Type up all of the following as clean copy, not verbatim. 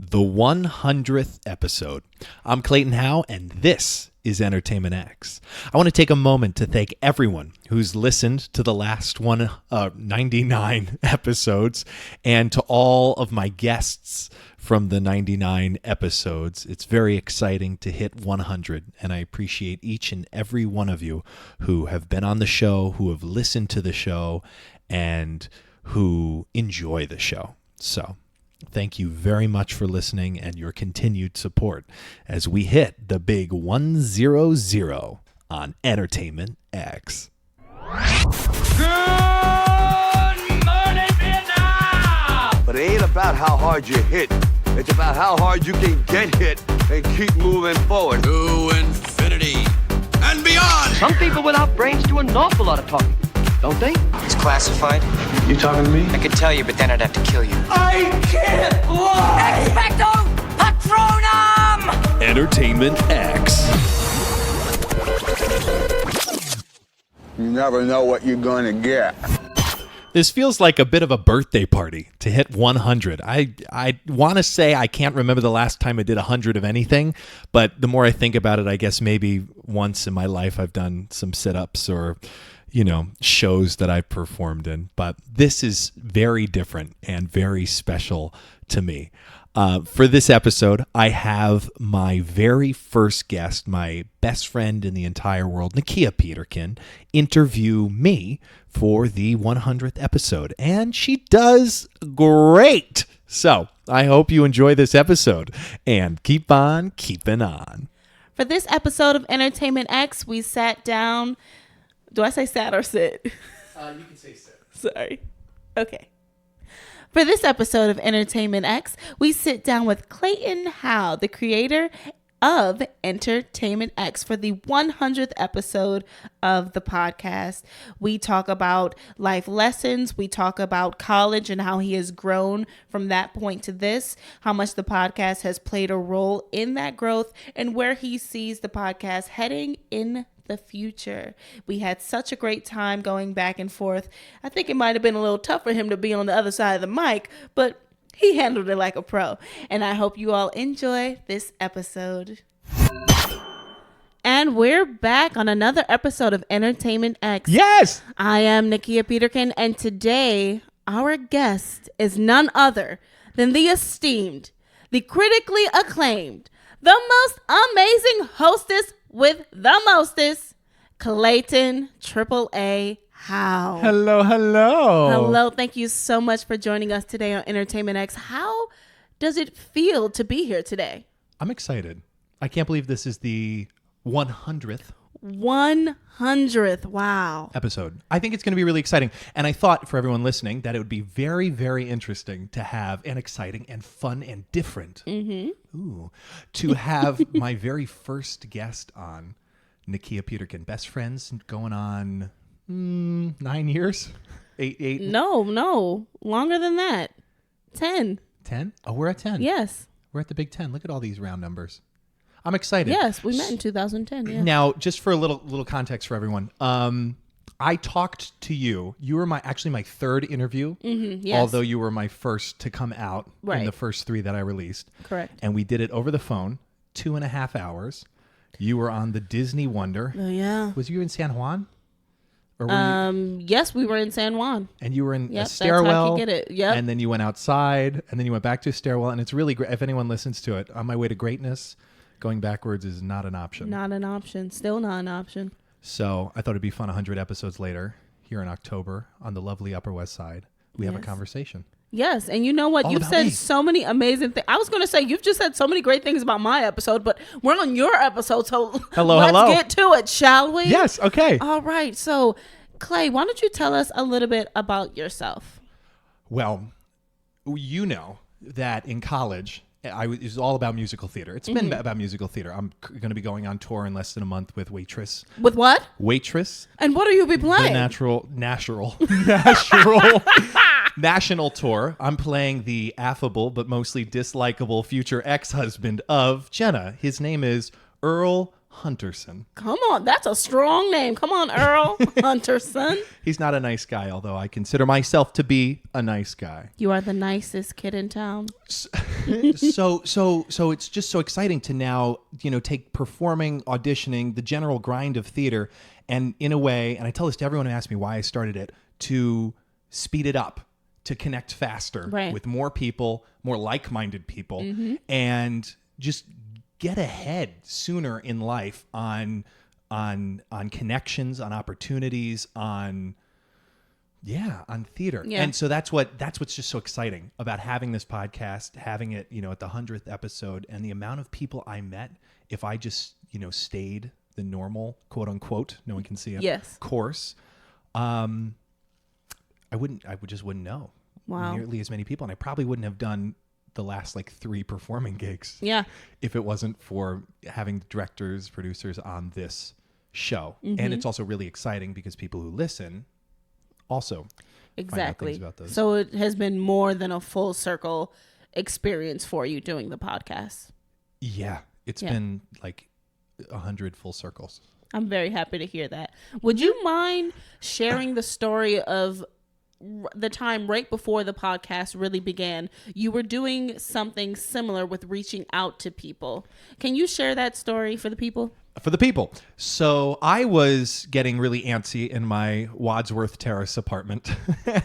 the 100th episode. I'm Clayton Howe, and this is Entertainment X. I want to take a moment to thank everyone who's listened to the last 99 episodes, and to all of my guests from the 99 episodes. It's very exciting to hit 100, and I appreciate each and every one of you who have been on the show, who have listened to the show, and who enjoy the show. So thank you very much for listening and your continued support as we hit the big 100 on Entertainment X. Good morning, Vietnam! But it ain't about how hard you hit. It's about how hard you can get hit and keep moving forward. To infinity and beyond! Some people without brains do an awful lot of talking, don't they? It's classified. You talking to me? I could tell you, but then I'd have to kill you. I can't lie! Expecto Patronum! Entertainment X. You never know what you're gonna get. This feels like a bit of a birthday party to hit 100. I want to say I can't remember the last time I did 100 of anything, but the more I think about it, I guess maybe once in my life I've done some sit-ups or, shows that I've performed in. But this is very different and very special to me. For this episode, I have my very first guest, my best friend in the entire world, Nakiya Peterkin, interview me for the 100th episode. And she does great. So I hope you enjoy this episode and keep on keeping on. For this episode of Entertainment X, we sat down. Do I say sat or sit? You can say sit. Sorry. Okay. For this episode of Entertainment X, we sit down with Clayton Howe, the creator of Entertainment X, for the 100th episode of the podcast. We talk about life lessons. We talk about college and how he has grown from that point to this, how much the podcast has played a role in that growth, and where he sees the podcast heading in the future. We had such a great time going back and forth. I think it might have been a little tough for him to be on the other side of the mic, but he handled it like a pro. And I hope you all enjoy this episode. And we're back on another episode of Entertainment X. Yes! I am Nakiya Peterkin, and today our guest is none other than the esteemed, the critically acclaimed, the most amazing hostess with the mostest, Clayton AAA Howe. Hello. Hello. Thank you so much for joining us today on Entertainment X. How does it feel to be here today? I'm excited. I can't believe this is the 100th 100th. Wow. episode. I think it's going to be really exciting. And I thought for everyone listening that it would be very, very interesting to have, and exciting and fun and different, to have my very first guest on, Nakiya Peterkin. Best friends going on 9 years? Eight? No. Longer than that. 10. 10? Oh, we're at 10. Yes. We're at the big 10. Look at all these round numbers. I'm excited. Yes, we met in 2010. Yeah. Now, just for a little context for everyone, I talked to you. You were my third interview, Yes. although you were my first to come out in Right. the first 3 that I released. Correct. And we did it over the phone, 2.5 hours. You were on the Disney Wonder. Oh, yeah. Was you in San Juan? Or were you, Yes, we were in San Juan. and you were in Yep, a that's how I stairwell. could get it. Yep. And then you went outside, and then you went back to a stairwell. And it's really great. If anyone listens to it, On My Way to Greatness, going backwards is not an option. Not an option. Still not an option. So I thought it'd be fun 100 episodes later, here in October, on the lovely Upper West Side. We have a Yes. conversation. Yes, and you know what? All You've about said me. so many amazing things. I was going to say, you've just said so many great things about my episode, but we're on your episode, so let's get to it, shall we? Yes, okay. All right, so Clay, why don't you tell us a little bit about yourself? Well, you know that in college, it was all about musical theater. It's been about musical theater. I'm going to be going on tour in less than a month with Waitress. With what? Waitress. And what will you be The playing? national tour. I'm playing the affable but mostly dislikable future ex-husband of Jenna. His name is Earl Hunterson. Come on, that's a strong name. Come on, Earl Hunterson. He's not a nice guy, although I consider myself to be a nice guy. You are the nicest kid in town. So it's just so exciting to now, take performing, auditioning, the general grind of theater, and in a way, and I tell this to everyone who asks me why I started it, to speed it up, to connect faster with more people, more like-minded people, and just get ahead sooner in life on connections, on opportunities, on theater. Yeah. And so that's what's just so exciting about having this podcast, having it, at the 100th episode, and the amount of people I met if I just, stayed the normal, quote unquote, no one can see it, course. I just wouldn't know nearly as many people, and I probably wouldn't have done the last 3 performing gigs if it wasn't for having directors, producers on this show. And it's also really exciting because people who listen also find out things about those. So it has been more than a full circle experience for you doing the podcast. It's been 100 full circles. I'm very happy to hear that. Would you mind sharing the story of the time right before the podcast really began? You were doing something similar with reaching out to people. Can you share that story for the people? For the people. So I was getting really antsy in my Wadsworth Terrace apartment.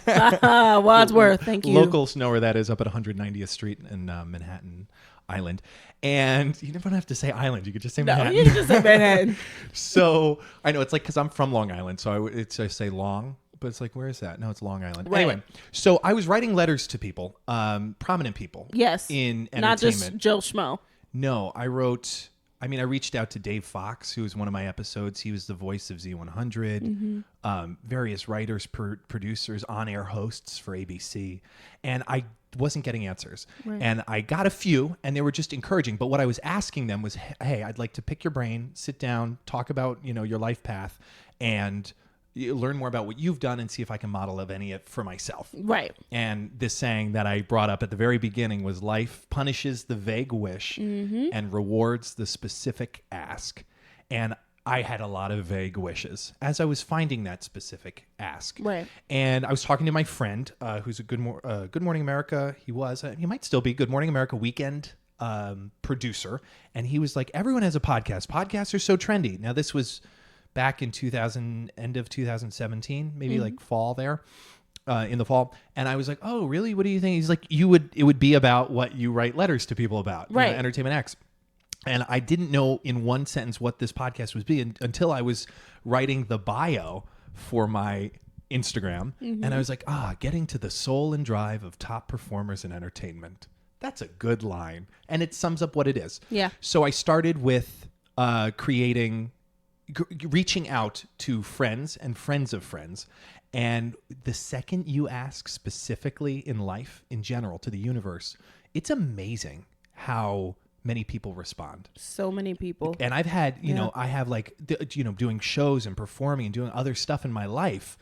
Wadsworth, thank you. Locals know where that is, up at 190th Street in Manhattan Island. And you never have to say island. You could just say Manhattan. You can just say Manhattan. So I know it's because I'm from Long Island. So I say Long. But it's where is that? No, it's Long Island. Right. Anyway, so I was writing letters to people, prominent people. Yes. In entertainment. Not just Joe Schmo. No, I reached out to Dave Fox, who was one of my episodes. He was the voice of Z100, various writers, producers, on-air hosts for ABC. And I wasn't getting answers. Right. And I got a few, and they were just encouraging. But what I was asking them was, hey, I'd like to pick your brain, sit down, talk about, your life path, and learn more about what you've done and see if I can model of any for myself. Right. And this saying that I brought up at the very beginning was, life punishes the vague wish and rewards the specific ask. And I had a lot of vague wishes as I was finding that specific ask. Right. And I was talking to my friend, who's a Good Morning America. He might still be Good Morning America weekend producer. And he was like, everyone has a podcast. Podcasts are so trendy. Now, this was back in end of 2017, maybe fall there, in the fall. And I was like, oh, really? What do you think? He's like, it would be about what you write letters to people about, right? Entertainment X. And I didn't know in one sentence what this podcast was until I was writing the bio for my Instagram. And I was like, getting to the soul and drive of top performers in entertainment. That's a good line. And it sums up what it is. Yeah. So I started with reaching out to friends and friends of friends. And the second you ask specifically in life, in general, to the universe, it's amazing how many people respond. So many people. And I've had, I have doing shows and performing and doing other stuff in my life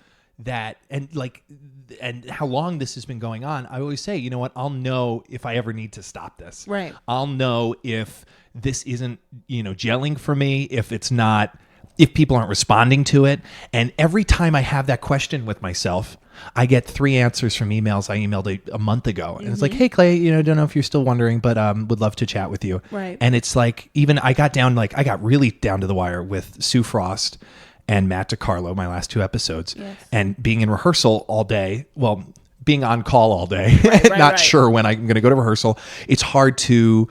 and how long this has been going on. I always say, you know what, I'll know if I ever need to stop this. Right. I'll know if this isn't, gelling for me, if people aren't responding to it. And every time I have that question with myself, I get 3 answers from emails I emailed a month ago. And it's like, hey, Clay, don't know if you're still wondering, but would love to chat with you. Right. And it's like, even I got really down to the wire with Sue Frost and Matt DiCarlo, my last 2 episodes. Yes. And being in rehearsal all day, being on call all day, not sure when I'm going to go to rehearsal. It's hard to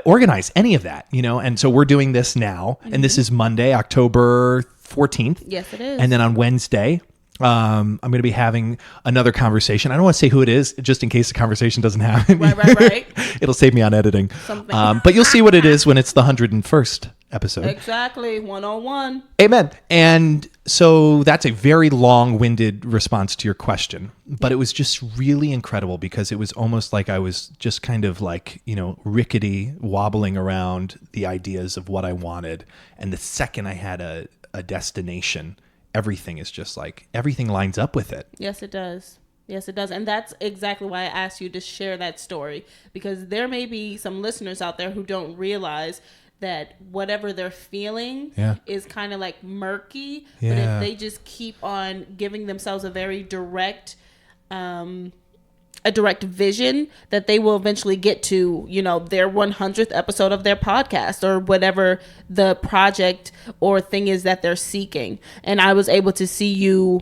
organize any of that, and so we're doing this now, and this is Monday, October 14th. Yes, it is. And then on Wednesday, I'm going to be having another conversation. I don't want to say who it is, just in case the conversation doesn't happen. Right. It'll save me on editing. But you'll see what it is when it's the 101st episode. Exactly, 101. Amen. And so that's a very long-winded response to your question, but it was just really incredible because it was almost like I was just kind of rickety, wobbling around the ideas of what I wanted. And the second I had a destination, everything is just everything lines up with it. Yes, it does. Yes, it does. And that's exactly why I asked you to share that story, because there may be some listeners out there who don't realize that whatever they're feeling is kind of like murky. Yeah. But if they just keep on giving themselves a very direct vision, that they will eventually get to, you know, their 100th episode of their podcast or whatever the project or thing is that they're seeking. And I was able to see you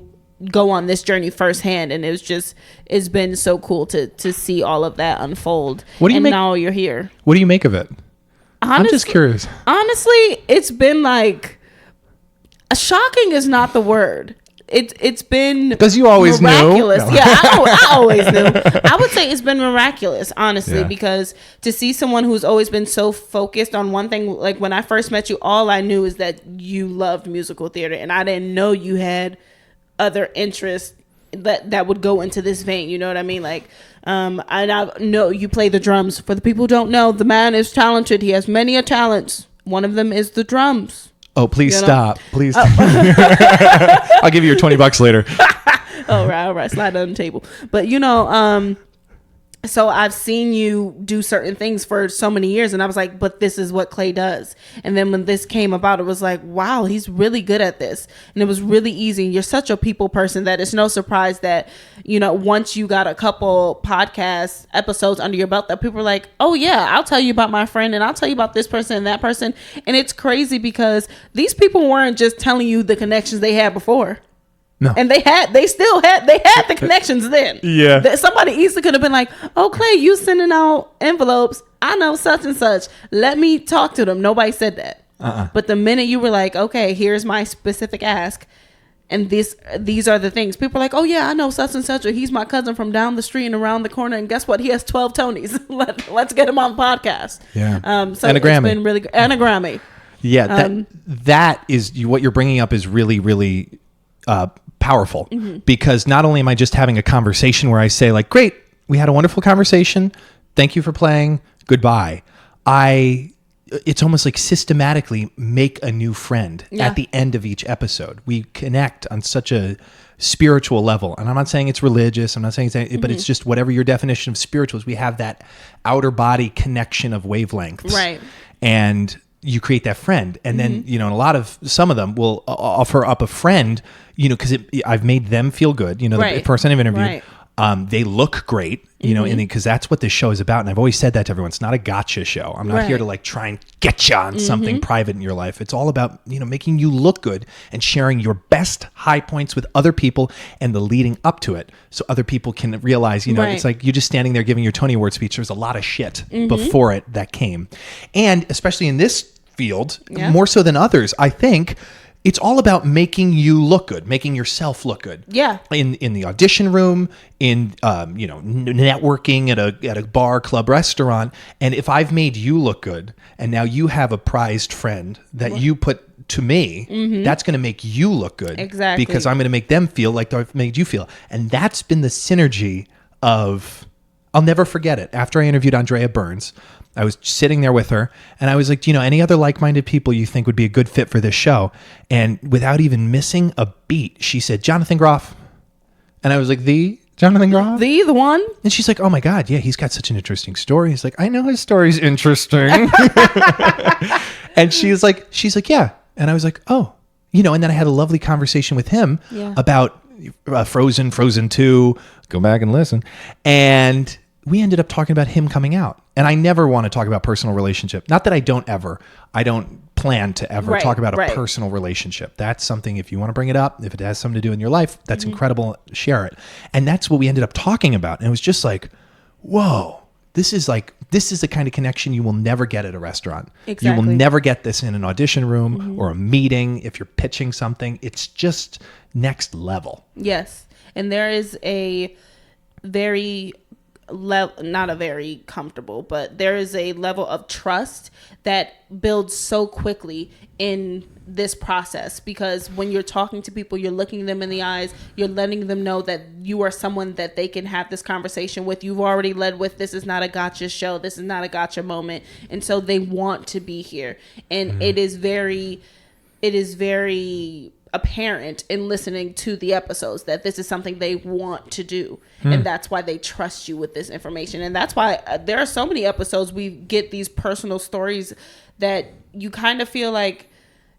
go on this journey firsthand, and it's been so cool to see all of that unfold. Now you're here. What do you make of it? I'm just curious. Honestly, it's been like, shocking is not the word. It's been, because you always miraculous. knew. No. Yeah, I always knew. I would say it's been miraculous, honestly, because to see someone who's always been so focused on one thing, like when I first met you, all I knew is that you loved musical theater, and I didn't know you had other interests that would go into this vein. You know what I mean? Like, and I know you play the drums. For the people who don't know, the man is talented. He has many a talents. One of them is the drums. Oh, please stop. Please. I'll give you your $20 later. All right. Slide on the table. But, you know, so I've seen you do certain things for so many years, and I was like, but this is what Clay does. And then when this came about, it was like, wow, he's really good at this. And it was really easy. You're such a people person that it's no surprise that, you know, once you got a couple podcast episodes under your belt, that people are like, oh yeah, I'll tell you about my friend, and I'll tell you about this person and that person. And it's crazy because these people weren't just telling you the connections they had before. No. And they had the connections then. Yeah. That somebody easily could have been like, oh, Clay, you sending out envelopes. I know such and such. Let me talk to them. Nobody said that. But the minute you were like, okay, here's my specific ask, and these are the things, people are like, oh yeah, I know such and such, or he's my cousin from down the street and around the corner, and guess what? He has 12 Tonys. Let's get him on the podcast. Yeah. So and a Grammy. It's been really good. And a Grammy. Yeah. That is what you're bringing up is really, really powerful, because not only am I just having a conversation where I say like, great, we had a wonderful conversation, thank you for playing, goodbye. It's almost like systematically make a new friend at the end of each episode. We connect on such a spiritual level, and I'm not saying it's religious, I'm not saying it's but it's just whatever your definition of spiritual is. We have that outer body connection of wavelengths, right? And you create that friend, and then, you know, and some of them will offer up a friend, you know, because I've made them feel good. You know, the person I've interviewed, they look great, you know, and because that's what this show is about. And I've always said that to everyone. It's not a gotcha show. I'm not here to like try and get you on something private in your life. It's all about, you know, making you look good and sharing your best high points with other people and the leading up to it, so other people can realize, you know, it's like you're just standing there giving your Tony Award speech. There's a lot of shit before it that came. And especially in this field, more so than others, I think it's all about making you look good, making yourself look good. Yeah. In the audition room, in you know, networking at a bar, club, restaurant. And if I've made you look good, and now you have a prized friend that you put to me, that's going to make you look good. Exactly. Because I'm going to make them feel like I've made you feel. And that's been the synergy of, I'll never forget it. After I interviewed Andrea Burns, I was sitting there with her, and I was like, do you know any other like-minded people you think would be a good fit for this show? And without even missing a beat, she said, Jonathan Groff. And I was like, the Jonathan Groff? The one? And she's like, oh my God, yeah, he's got such an interesting story. He's like, I know his story's interesting. And she's like, yeah. And I was like, oh, you know, and then I had a lovely conversation with him about Frozen 2, go back and listen. And we ended up talking about him coming out. And I never want to talk about personal relationship. Not that I don't plan to ever talk about a personal relationship. That's something, if you want to bring it up, if it has something to do in your life, that's incredible, share it. And that's what we ended up talking about. And it was just like, whoa, this is the kind of connection you will never get at a restaurant. Exactly. You will never get this in an audition room or a meeting. If you're pitching something, it's just next level. Yes. And there is a very not a very comfortable, but there is a level of trust that builds so quickly in this process, because when you're talking to people, you're looking them in the eyes, you're letting them know that you are someone that they can have this conversation with. You've already led with, this is not a gotcha show, this is not a gotcha moment, and so they want to be here. And it is very apparent in listening to the episodes that this is something they want to do. And that's why they trust you with this information. And that's why there are so many episodes we get these personal stories that you kind of feel like,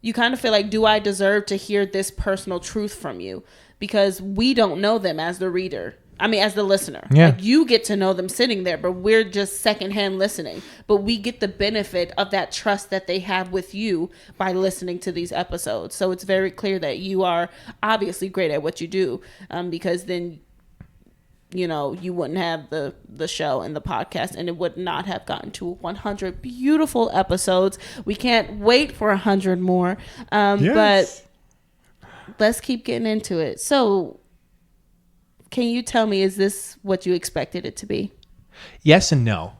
do I deserve to hear this personal truth from you? Because we don't know them as the reader. I mean, as the listener. Yeah. Like, you get to know them sitting there, but we're just secondhand listening. But we get the benefit of that trust that they have with you by listening to these episodes. So it's very clear that you are obviously great at what you do, because then, you know, you wouldn't have the show and the podcast, and it would not have gotten to 100 beautiful episodes. We can't wait for 100 more. But let's keep getting into it. So, can you tell me, is this what you expected it to be? Yes and no.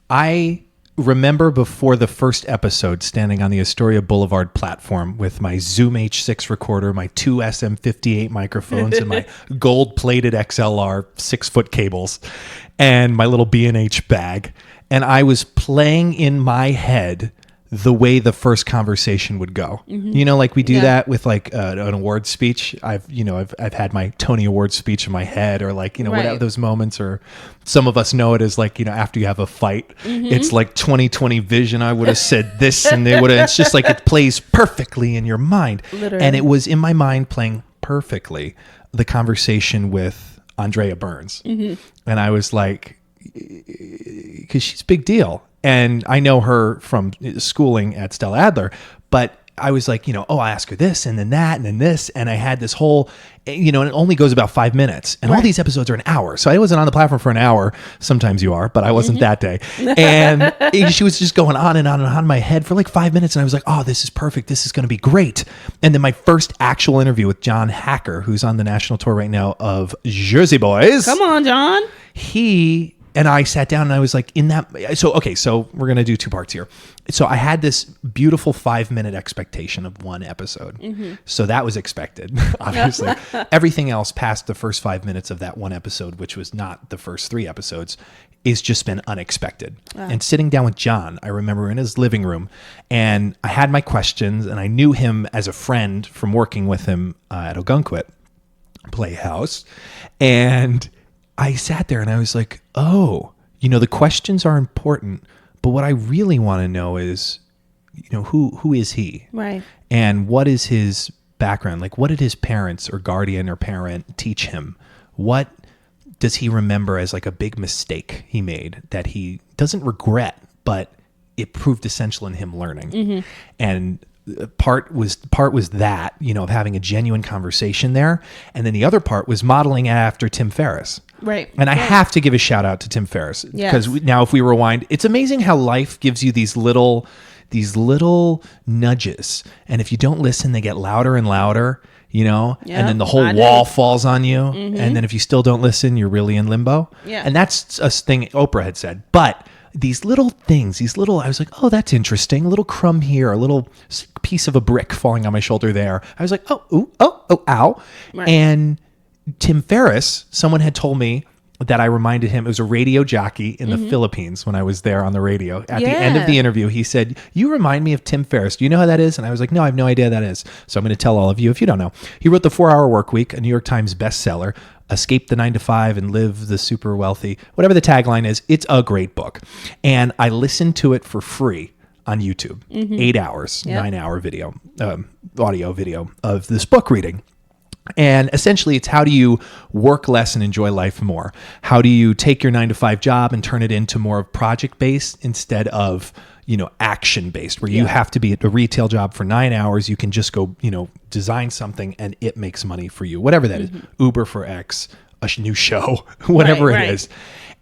I remember before the first episode standing on the Astoria Boulevard platform with my Zoom H6 recorder, my two SM58 microphones, and my gold-plated XLR 6-foot cables, and my little B&H bag. And I was playing in my head the way the first conversation would go. You know, like we do that with like an award speech. I've had my Tony Award speech in my head, or like, you know, whatever those moments, or some of us know it as like, you know, after you have a fight, it's like 20/20 vision. I would have said this, and they would have, it's just like it plays perfectly in your mind. Literally. And it was in my mind playing perfectly the conversation with Andrea Burns. And I was like, because she's a big deal. And I know her from schooling at Stella Adler, but I was like, you know, oh, I ask her this and then that and then this. And I had this whole, you know, and it only goes about 5 minutes. And all these episodes are an hour. So I wasn't on the platform for an hour. Sometimes you are, but I wasn't that day. And she was just going on and on and on in my head for like 5 minutes. And I was like, oh, this is perfect. This is going to be great. And then my first actual interview with John Hacker, who's on the national tour right now of Jersey Boys. Come on, John. He and I sat down and I was like, so we're going to do two parts here. So I had this beautiful 5-minute expectation of one episode. So that was expected, obviously. Everything else past the first 5 minutes of that one episode, which was not the first 3 episodes, is just been unexpected. And sitting down with John, I remember in his living room, and I had my questions, and I knew him as a friend from working with him at Ogunquit Playhouse. And I sat there and I was like, oh, you know, the questions are important, but what I really want to know is, you know, who is he? Right. And what is his background? Like, what did his parents or guardian or parent teach him? What does he remember as like a big mistake he made that he doesn't regret, but it proved essential in him learning? And part was that, you know, of having a genuine conversation there. And then the other part was modeling after Tim Ferriss. Right. And I have to give a shout out to Tim Ferriss, because now if we rewind, it's amazing how life gives you these little nudges. And if you don't listen, they get louder and louder, you know, and then the whole wall falls on you. And then if you still don't listen, you're really in limbo. And that's a thing Oprah had said. But these little things, I was like, oh, that's interesting. A little crumb here, a little piece of a brick falling on my shoulder there. I was like, oh, ow. Right. And Tim Ferriss, someone had told me that I reminded him, it was a radio jockey in the Philippines when I was there on the radio. At the end of the interview, he said, you remind me of Tim Ferriss. Do you know who that is? And I was like, no, I have no idea who that is. So I'm going to tell all of you if you don't know. He wrote The 4-Hour Workweek, a New York Times bestseller. Escape the 9-to-5 and live the super wealthy. Whatever the tagline is, it's a great book. And I listened to it for free on YouTube. 8 hours, 9-hour video, audio video of this book reading. And essentially, it's how do you work less and enjoy life more? How do you take your 9-to-5 job and turn it into more of project-based instead of, you know, action-based, where you have to be at a retail job for 9 hours. You can just go, you know, design something and it makes money for you, whatever that is. Uber for X, a new show, whatever it is.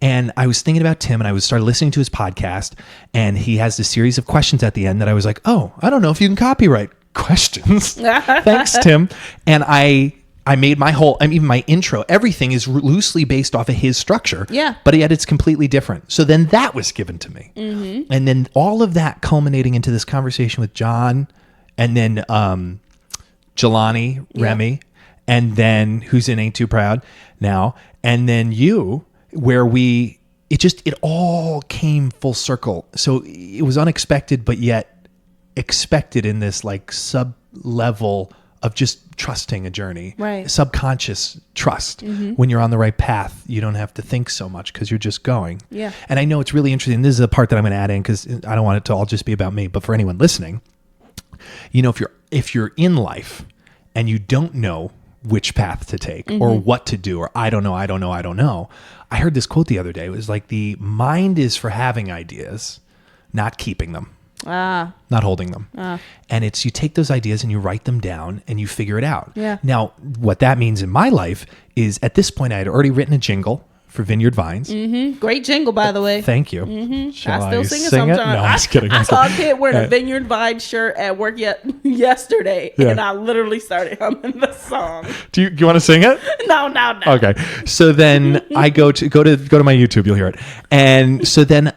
And I was thinking about Tim, and I started listening to his podcast, and he has this series of questions at the end that I was like, oh, I don't know if you can copyright questions. Thanks, Tim. And I made my whole, even my intro, everything is loosely based off of his structure. Yeah. But yet it's completely different. So then that was given to me. And then all of that culminating into this conversation with John, and then Jelani, Remy, and then who's in Ain't Too Proud now, and then you, where it all came full circle. So it was unexpected, but yet expected in this like sub level of just trusting a journey. Right. Subconscious trust. When you're on the right path, you don't have to think so much because you're just going. Yeah. And I know it's really interesting. This is a part that I'm going to add in because I don't want it to all just be about me, but for anyone listening, if you're in life and you don't know which path to take or what to do, or I don't know. I heard this quote the other day. It was like, the mind is for having ideas, not keeping them. Not holding them. And it's, you take those ideas and you write them down and you figure it out. Yeah. Now, what that means in my life is, at this point I had already written a jingle for Vineyard Vines. Great jingle, by the way. Thank you. Shall I still sing it sing sometimes. No, I'm just kidding. I saw a kid wearing a Vineyard Vine shirt at work yesterday, and I literally started humming the song. Do you want to sing it? No. Okay. So then I go to my YouTube, you'll hear it. And so then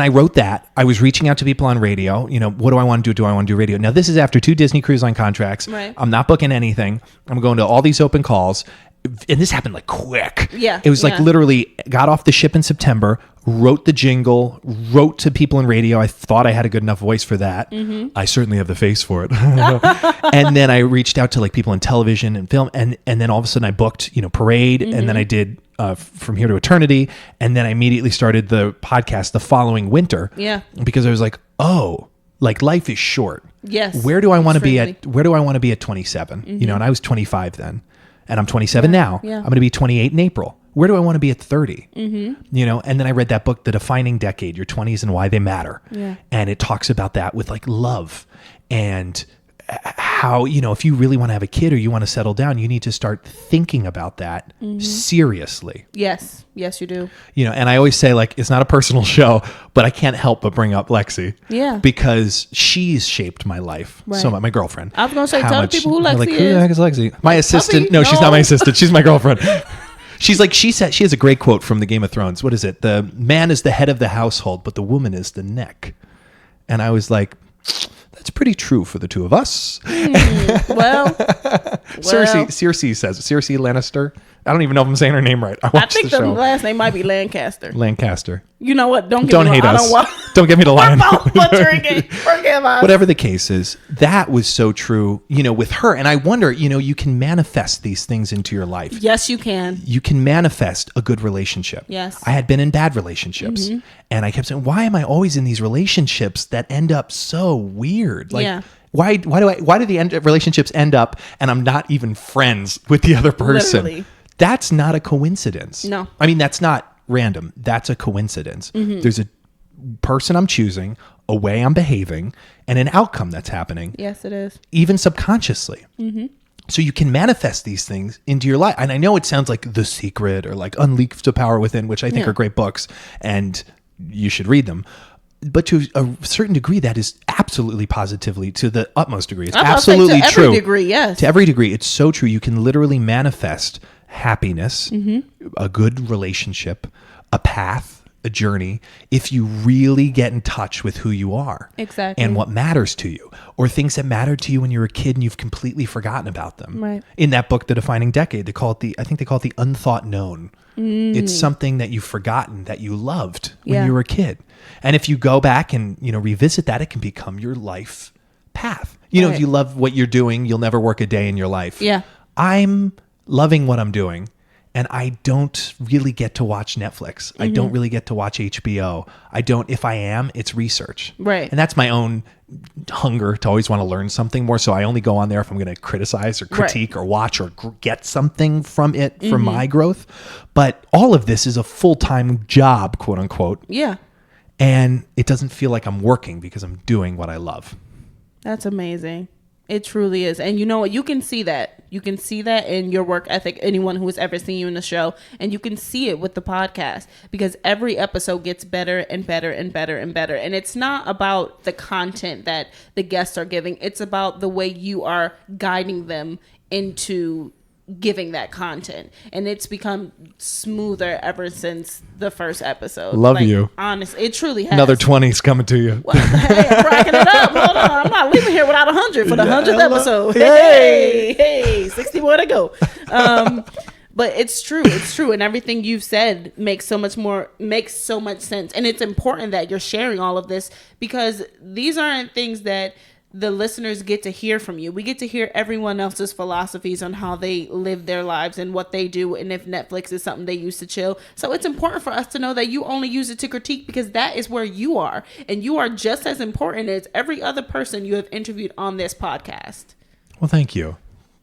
I wrote that. I was reaching out to people on radio. What do I want to do? Do I want to do radio? Now, this is after 2 Disney Cruise Line contracts. Right. I'm not booking anything. I'm going to all these open calls. And this happened like quick. Yeah. It was like literally got off the ship in September, wrote the jingle, wrote to people in radio. I thought I had a good enough voice for that. I certainly have the face for it. And then I reached out to like people in television and film. And then all of a sudden I booked, Parade. And then I did From Here to Eternity. And then I immediately started the podcast the following winter. Yeah. Because I was like, oh, like life is short. Yes. Where do I want to be extremely. where do I want to be at 27? And I was 25 then. And I'm 27 now. Yeah. I'm going to be 28 in April. Where do I want to be at 30? And then I read that book, The Defining Decade, Your 20s and Why They Matter. Yeah. And it talks about that with like love and how, if you really want to have a kid or you want to settle down, you need to start thinking about that seriously. Yes, you do. And I always say, like, it's not a personal show, but I can't help but bring up Lexi. Yeah. Because she's shaped my life so much. My girlfriend. I was going to say, How tell much- the people who Lexi like, is. Who the heck is Lexi? My assistant. puppy? No, she's not my No. assistant. She's my girlfriend. She's like, she said, she has a great quote from the Game of Thrones. What is it? The man is the head of the household, but the woman is the neck. And I was like, that's pretty true for the two of us. Well, Cersei says it. Cersei Lannister. I don't even know if I'm saying her name right. I I watched think the the show. last name might be Lancaster. Lancaster. You know what? Don't Don't hate us. Don't get me to lie. Forgive us. Whatever the case is, that was so true, with her. And I wonder, you can manifest these things into your life. Yes, you can. You can manifest a good relationship. Yes. I had been in bad relationships and I kept saying, why am I always in these relationships that end up so weird? Like, Yeah. why do the relationships end up and I'm not even friends with the other person? Literally. That's not a coincidence. No. I mean, that's not random. That's a coincidence. There's a person I'm choosing, a way I'm behaving, and an outcome that's happening. Yes, it is. Even subconsciously. So you can manifest these things into your life. And I know it sounds like The Secret or like Unleash the Power Within, which I think are great books and you should read them. But to a certain degree, that is absolutely positively, to the utmost degree. It's absolutely to true. every degree, yes. To every degree. It's so true. You can literally manifest happiness, a good relationship, a path, a journey, if you really get in touch with who you are. Exactly. And what matters to you, or things that mattered to you when you were a kid and you've completely forgotten about them. Right. In that book, The Defining Decade, I think they call it the unthought known. It's something that you've forgotten that you loved when you were a kid. And if you go back and, revisit that, it can become your life path. If you love what you're doing, you'll never work a day in your life. Yeah. I'm loving what I'm doing, and I don't really get to watch Netflix. I don't really get to watch HBO. If I am, it's research. Right. And that's my own hunger to always want to learn something more. So I only go on there if I'm going to criticize or critique or watch or get something from it for my growth. But all of this is a full-time job, quote unquote. Yeah. And it doesn't feel like I'm working because I'm doing what I love. That's amazing. It truly is. And you know what? You can see that. You can see that in your work ethic, anyone who has ever seen you in the show. And you can see it with the podcast because every episode gets better and better and better and better. And it's not about the content that the guests are giving. It's about the way you are guiding them into giving that content, and it's become smoother ever since the first episode. Love you. Honestly, it truly has. Another 20's coming to you. Well, hey, I'm cracking it up. Hold on, I'm not leaving here without 100 for the 100th episode. Yay! Hey, 60 more to go. But it's true. It's true. And everything you've said makes so much sense. And it's important that you're sharing all of this because these aren't things that the listeners get to hear from you. We get to hear everyone else's philosophies on how they live their lives and what they do, and if Netflix is something they use to chill. So it's important for us to know that you only use it to critique, because that is where you are, and you are just as important as every other person you have interviewed on this podcast. Well, thank you.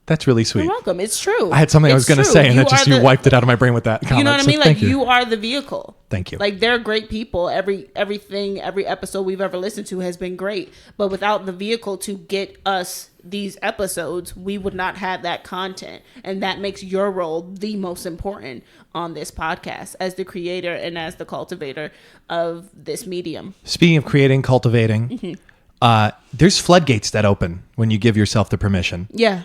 That's really sweet. You're welcome. It's true. I had something I was going to say, and you wiped it out of my brain with that comment. You know what I mean? So Like, you are the vehicle. Thank you. Like, they're great people. Every episode we've ever listened to has been great. But without the vehicle to get us these episodes, we would not have that content. And that makes your role the most important on this podcast as the creator and as the cultivator of this medium. Speaking of creating, cultivating, there's floodgates that open when you give yourself the permission. Yeah.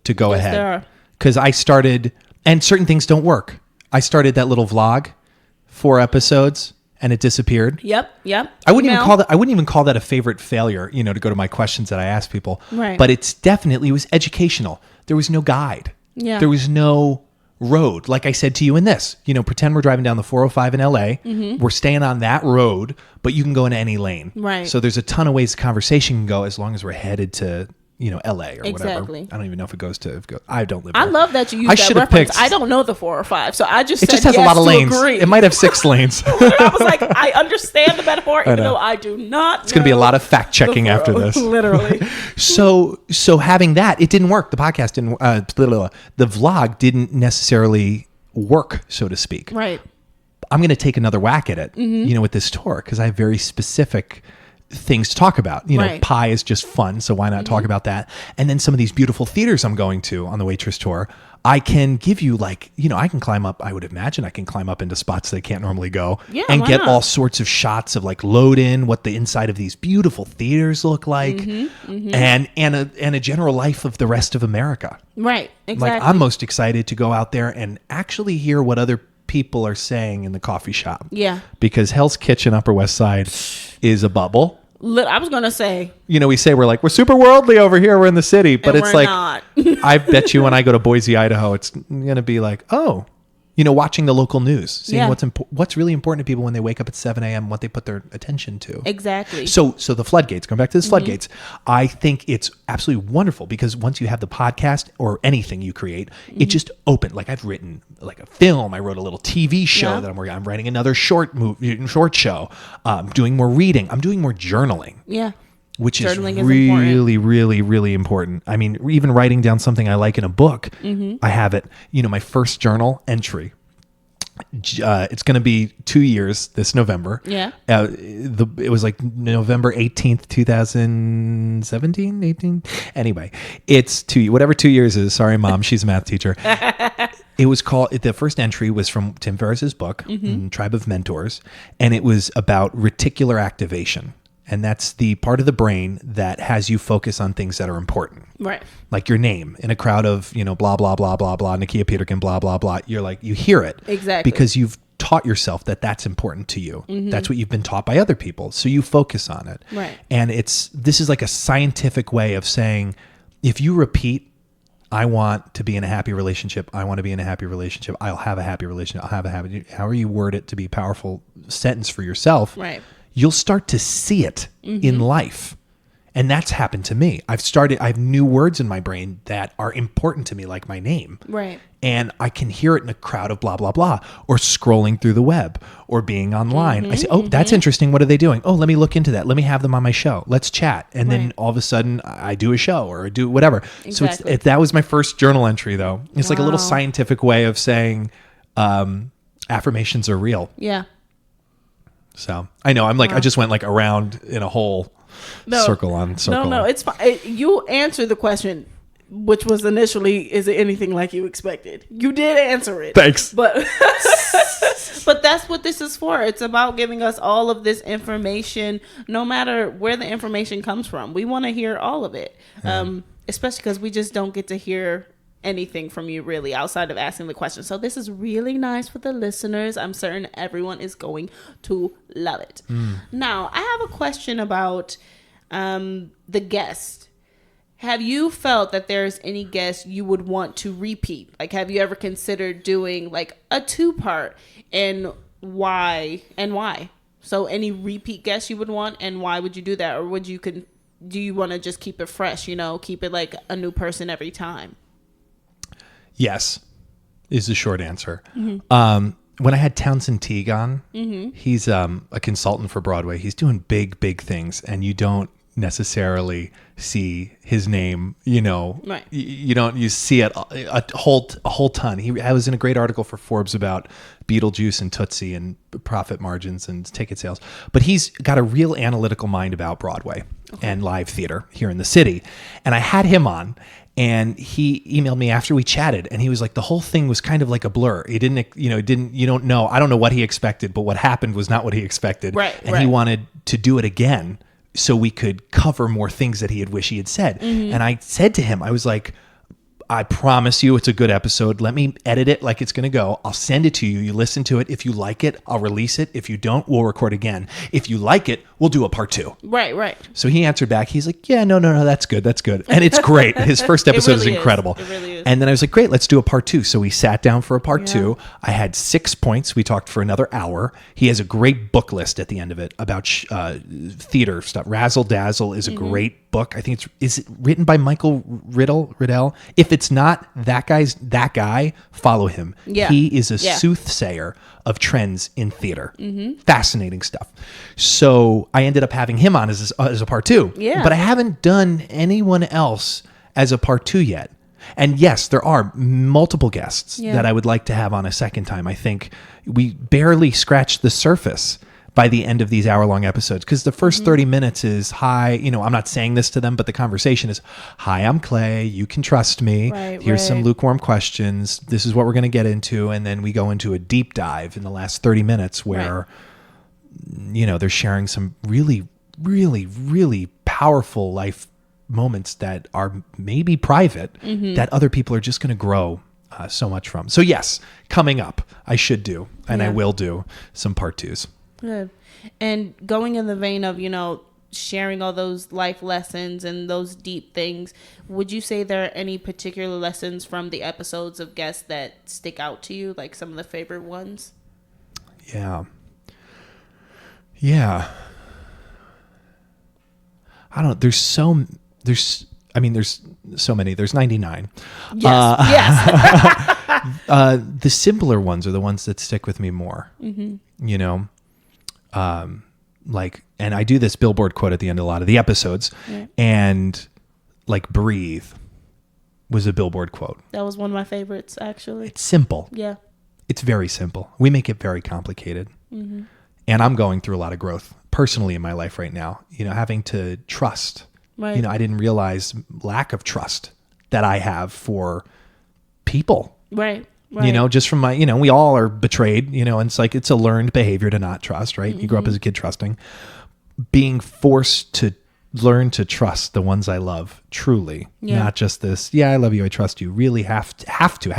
To go Yes, ahead. there are. Because I started, and certain things don't work. I started that little vlog, 4 episodes, and it disappeared. Yep. I wouldn't even call that a favorite failure, to go to my questions that I asked people. Right. But it was educational. There was no guide. Yeah. There was no road. Like I said to you in this, pretend we're driving down the 405 in LA. Mm-hmm. We're staying on that road, but you can go into any lane. Right. So there's a ton of ways the conversation can go as long as we're headed to LA or Exactly. whatever. I don't even know if it goes to. I don't live there. I love that you use that should've reference. picked- I don't know the 405, so I just It said just has yes a lot of to lanes. agree. It might have 6 lanes. I was like, I understand the metaphor, even though I do not. It's going to be a lot of fact checking after this. Literally. So having that, it didn't work. The podcast didn't. The vlog didn't necessarily work, so to speak. Right. I'm going to take another whack at it. With this tour, because I have very specific things to talk about. Right. Pie is just fun, so why not talk about that? And then some of these beautiful theaters I'm going to on the Waitress tour, I can give you I can climb up. I would imagine I can climb up into spots they can't normally go, Yeah, and why get not? all sorts of shots of load in what the inside of these beautiful theaters look like, and a general life of the rest of America. Right. Exactly. I'm most excited to go out there and actually hear what other people are saying in the coffee shop. Yeah. Because Hell's Kitchen Upper West Side is a bubble. I was gonna say, We say we're super worldly over here. We're in the city, but and it's we're like not. I bet you when I go to Boise, Idaho, it's gonna be like, oh, watching the local news, seeing Yeah. what's really important to people when they wake up at 7 a.m. what they put their attention to. Exactly. So the floodgates, going back to the floodgates, I think it's absolutely wonderful, because once you have the podcast or anything you create, it just opened. Like, I've written a film. I wrote a little TV show Yeah. that I'm working on. I'm writing another short show. Doing more reading. I'm doing more journaling. Yeah. Which is Journaling is really, important. really, really important. I mean, even writing down something I like in a book, I have it. My first journal entry. It's going to be 2 years this November. Yeah. It was like November 18th, 2017, 18. Anyway, it's 2, whatever 2 years is. Sorry, Mom. She's a math teacher. It was called, the first entry was from Tim Ferriss's book, Tribe of Mentors, and it was about reticular activation. And that's the part of the brain that has you focus on things that are important. Right. Like your name in a crowd of, blah, blah, blah, blah, blah, Nakiya Peterkin, blah, blah, blah. You're like, you hear it. Exactly. Because you've taught yourself that that's important to you. That's what you've been taught by other people. So you focus on it. Right. And this is like a scientific way of saying, if you repeat, I want to be in a happy relationship. I want to be in a happy relationship. I'll have a happy relationship. I'll have a happy, however you word it to be a powerful sentence for yourself. Right. You'll start to see it in life. And that's happened to me. I have new words in my brain that are important to me, like my name. Right. And I can hear it in a crowd of blah, blah, blah, or scrolling through the web or being online. I say, oh, that's interesting. What are they doing? Oh, let me look into that. Let me have them on my show. Let's chat. And then Right. all of a sudden I do a show or I do whatever. Exactly. So that was my first journal entry, though. It's like a little Wow. scientific way of saying affirmations are real. Yeah. So I know I'm like, I just went like around in a whole circle on circle. No, it's fine. You answered the question, which was initially, is it anything like you expected? You did answer it. Thanks. But but that's what this is for. It's about giving us all of this information, no matter where the information comes from. We want to hear all of it, especially because we just don't get to hear anything from you really outside of asking the question. So this is really nice for the listeners. I'm certain everyone is going to love it. Now, I have a question about the guest. Have you felt that there's any guest you would want to repeat? Like, have you ever considered doing like a 2-part, and why? So any repeat guests you would want, and why would you do that? Or would you do you want to just keep it fresh, keep it like a new person every time? Yes, is the short answer. Mm-hmm. When I had Townsend Teague on, he's a consultant for Broadway. He's doing big, big things, and you don't necessarily see his name. Right. You see it a whole ton. I was in a great article for Forbes about Beetlejuice and Tootsie and profit margins and ticket sales. But he's got a real analytical mind about Broadway and live theater here in the city. And I had him on. And he emailed me after we chatted, and he was like, the whole thing was kind of like a blur. He you don't know. I don't know what he expected, but what happened was not what he expected. Right. And he wanted to do it again so we could cover more things that he had wished he had said. And I said to him, I was like, I promise you it's a good episode. Let me edit it like it's going to go. I'll send it to you. You listen to it. If you like it, I'll release it. If you don't, we'll record again. If you like it, we'll do a part 2. Right. So he answered back. He's like, yeah, no, that's good. That's good. And it's great. His first episode really is incredible. It really is. And then I was like, great, let's do a part 2. So we sat down for a part 2. I had 6 points. We talked for another hour. He has a great book list at the end of it about theater stuff. Razzle Dazzle is a great book. I think is it written by Michael Riddell? If it's not, that guy, follow him. Yeah. He is a soothsayer of trends in theater. Fascinating stuff. So I ended up having him on as a part 2. Yeah. But I haven't done anyone else as a part 2 yet. And yes, there are multiple guests that I would like to have on a second time. I think we barely scratched the surface by the end of these hour-long episodes, because the first 30 minutes is, hi, I'm not saying this to them, but the conversation is, hi, I'm Clay, you can trust me. Here's some lukewarm questions. This is what we're going to get into. And then we go into a deep dive in the last 30 minutes where, they're sharing some really, really, really powerful life moments that are maybe private that other people are just going to grow so much from. So yes, coming up, I should do, and I will do some part 2s. Good. And going in the vein of, sharing all those life lessons and those deep things, would you say there are any particular lessons from the episodes of guests that stick out to you, like some of the favorite ones? Yeah. I don't know. There's so many. There's 99. Yes. The simpler ones are the ones that stick with me more. And I do this billboard quote at the end of a lot of the episodes, and like breathe was a billboard quote. That was one of my favorites, actually. It's simple. Yeah. It's very simple. We make it very complicated. And I'm going through a lot of growth personally in my life right now, having to trust. Right. I didn't realize lack of trust that I have for people. Right. Just from my, we all are betrayed, and it's like, it's a learned behavior to not trust, right? You grow up as a kid trusting. Being forced to learn to trust the ones I love, truly. Not just this, I love you, I trust you. Really have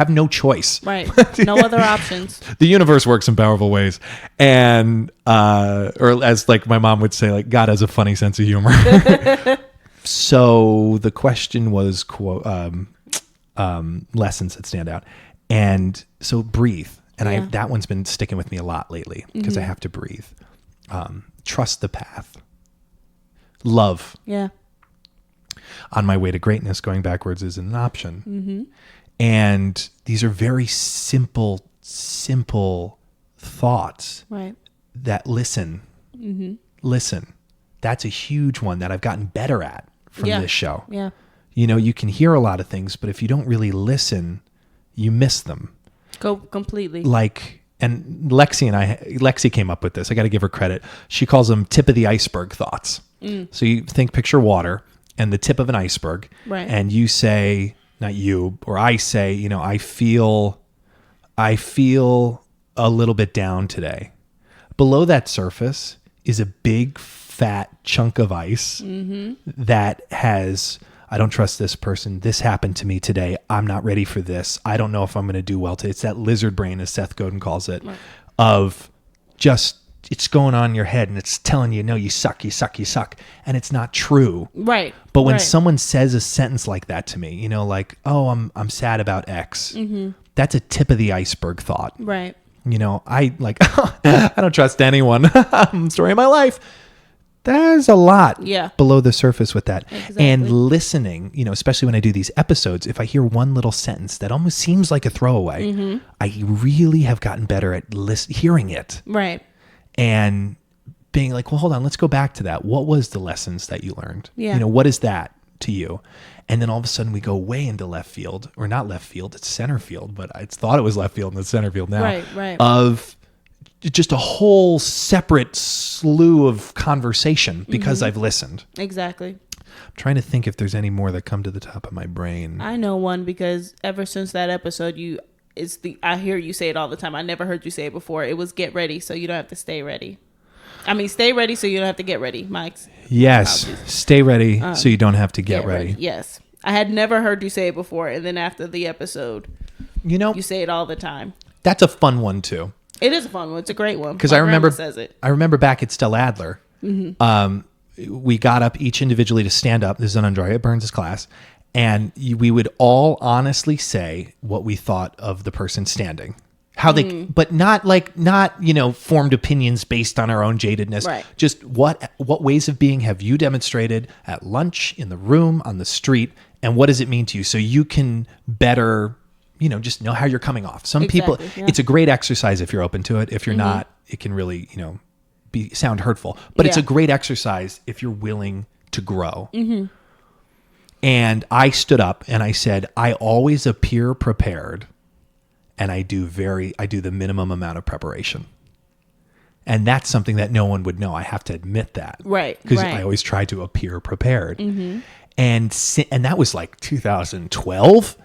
no choice. Right. No other options. The universe works in powerful ways. And, or as like my mom would say, like, God has a funny sense of humor. So the question was, lessons that stand out. And so breathe. And that one's been sticking with me a lot lately because I have to breathe. Trust the path. Love. Yeah. On my way to greatness, going backwards isn't an option. And these are very simple thoughts that listen. Listen. That's a huge one that I've gotten better at from this show. Yeah. You can hear a lot of things, but if you don't really listen, you miss them. Go completely. And Lexi came up with this. I got to give her credit. She calls them tip of the iceberg thoughts. So you picture water and the tip of an iceberg. Right. And you say, not you, or I say, I feel a little bit down today. Below that surface is a big fat chunk of ice that has, I don't trust this person. This happened to me today. I'm not ready for this. I don't know if I'm going to do well today. It's that lizard brain, as Seth Godin calls it, of just, it's going on in your head and it's telling you, no, you suck. And it's not true. Right. But when someone says a sentence like that to me, like, oh, I'm sad about X. That's a tip of the iceberg thought. Right. I don't trust anyone. Story of my life. there's a lot Yeah. below the surface with that. Exactly. And listening, especially when I do these episodes, if I hear one little sentence that almost seems like a throwaway, Mm-hmm. I really have gotten better at hearing it Right. and being like, well, hold on, let's go back to that. What was the lessons that you learned? Yeah. What is that to you? And then all of a sudden we go way into left field, or not left field, it's center field, but I thought it was left field and it's center field now. Right. Of just a whole separate slew of conversation because I've listened. Exactly. I'm trying to think if there's any more that come to the top of my brain. I know one because ever since that episode, I hear you say it all the time. I never heard you say it before. It was get ready so you don't have to stay ready. I mean, stay ready so you don't have to get ready, Mike's. Yes. Stay ready so you don't have to get ready. Yes. I had never heard you say it before. And then after the episode, you say it all the time. That's a fun one too. It is a fun one. It's a great one. Because My I remember, grandma says it. I remember back at Stella Adler, we got up each individually to stand up. This is an Andrea Burns' class. And we would all honestly say what we thought of the person standing. How they, but not formed opinions based on our own jadedness. Right. Just what ways of being have you demonstrated at lunch, in the room, on the street, and what does it mean to you? So you can better, just know how you're coming off. Some people, Exactly, yeah. it's a great exercise if you're open to it. If you're not, it can really, sound hurtful. But it's Yeah. a great exercise if you're willing to grow. And I stood up and I said, I always appear prepared. And I do the minimum amount of preparation. And that's something that no one would know. I have to admit that. Right. Because right. I always try to appear prepared. And that was like 2012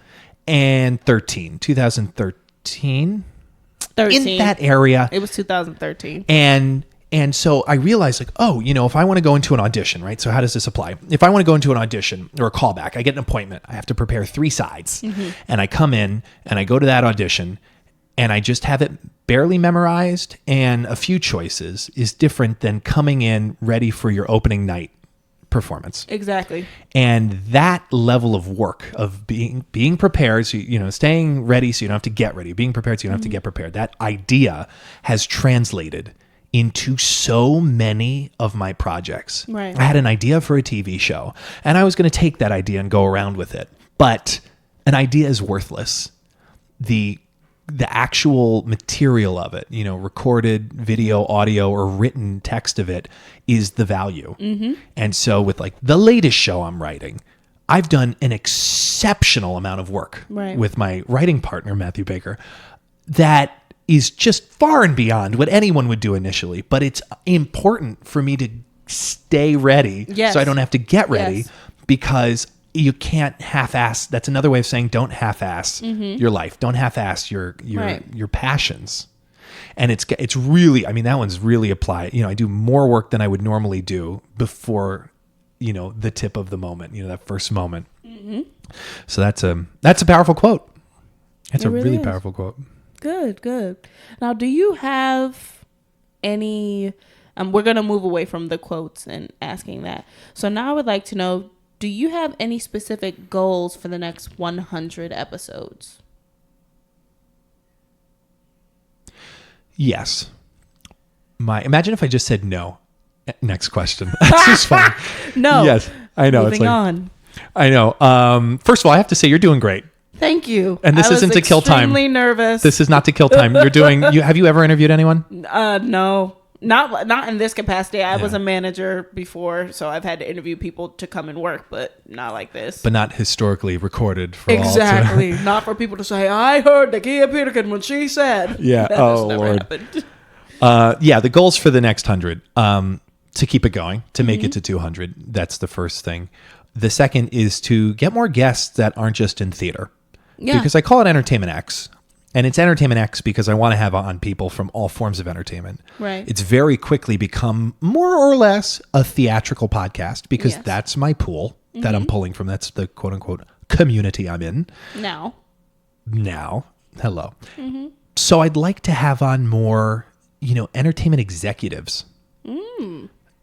and 13. 2013. 13. In that area. It was 2013. And so I realized if I want to go into an audition, right? So how does this apply? If I want to go into an audition or a callback, I get an appointment. I have to prepare 3 sides. And I come in and I go to that audition and I just have it barely memorized, and a few choices is different than coming in ready for your opening night performance. Exactly. And that level of work of being prepared, so staying ready so you don't have to get ready, being prepared so you don't have to get prepared, that idea has translated into so many of my projects. Right. I had an idea for a TV show, and I was going to take that idea and go around with it. But an idea is worthless. The actual material of it, recorded video, audio, or written text of it is the value. And so with the latest show I'm writing, I've done an exceptional amount of work with my writing partner, Matthew Baker, that is just far and beyond what anyone would do initially. But it's important for me to stay ready so I don't have to get ready because you can't half-ass. That's another way of saying don't half-ass your life. Don't half-ass your passions. And it's really, that one's really applied. I do more work than I would normally do before, the tip of the moment, that first moment. So that's a powerful quote. It's a really powerful quote. Good. Now, do you have any, we're going to move away from the quotes and asking that. So now I would like to know, do you have any specific goals for the next 100 episodes? Yes. Imagine if I just said no. Next question. That's just fine. No. Yes, I know. Moving on. I know. First of all, I have to say you're doing great. Thank you. And this isn't to kill time. I'm extremely nervous. This is not to kill time. You're doing. Have you ever interviewed anyone? No, not in this capacity. I was a manager before, so I've had to interview people to come and work, but not like this. But not historically recorded for exactly. all to... Not for people to say, I heard Nakiya Peterkin when she said. Yeah. That has never happened. The goals for the next 100, to keep it going, to make it to 200. That's the first thing. The second is to get more guests that aren't just in theater. Yeah. Because I call it Entertainment X. And it's Entertainment X because I want to have on people from all forms of entertainment. Right. It's very quickly become more or less a theatrical podcast because that's my pool that I'm pulling from. That's the quote unquote community I'm in. Now. Hello. So I'd like to have on more, entertainment executives.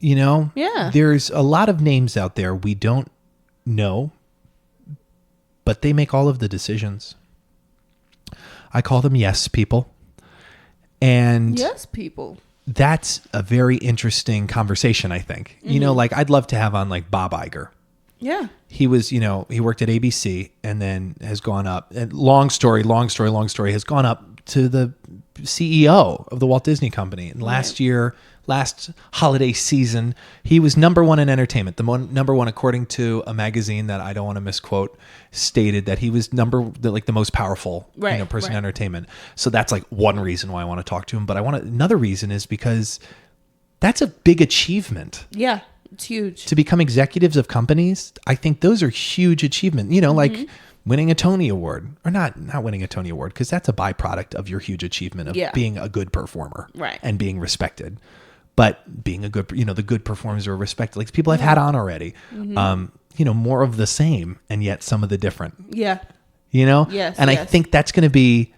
Yeah. There's a lot of names out there we don't know, but they make all of the decisions. I call them yes people. And Yes, people. that's a very interesting conversation, I think. You know, like I'd love to have on like Bob Iger. Yeah. He was, you know, he worked at ABC and then has gone up. And long story, has gone up to the CEO of the Walt Disney Company. And last holiday season, he was number one in entertainment. Number one, according to a magazine that I don't want to misquote, stated that he was the most powerful person in entertainment. So that's like one reason why I want to talk to him. But another reason is because that's a big achievement. Yeah, it's huge. To become executives of companies, I think those are huge achievements. You know, like winning a Tony Award, or not winning a Tony Award, because that's a byproduct of your huge achievement of being a good performer and being respected. But being a good, the good performers are respected. Like people I've had on already, more of the same and yet some of the different. Yeah. Yes. And I think that's going to be,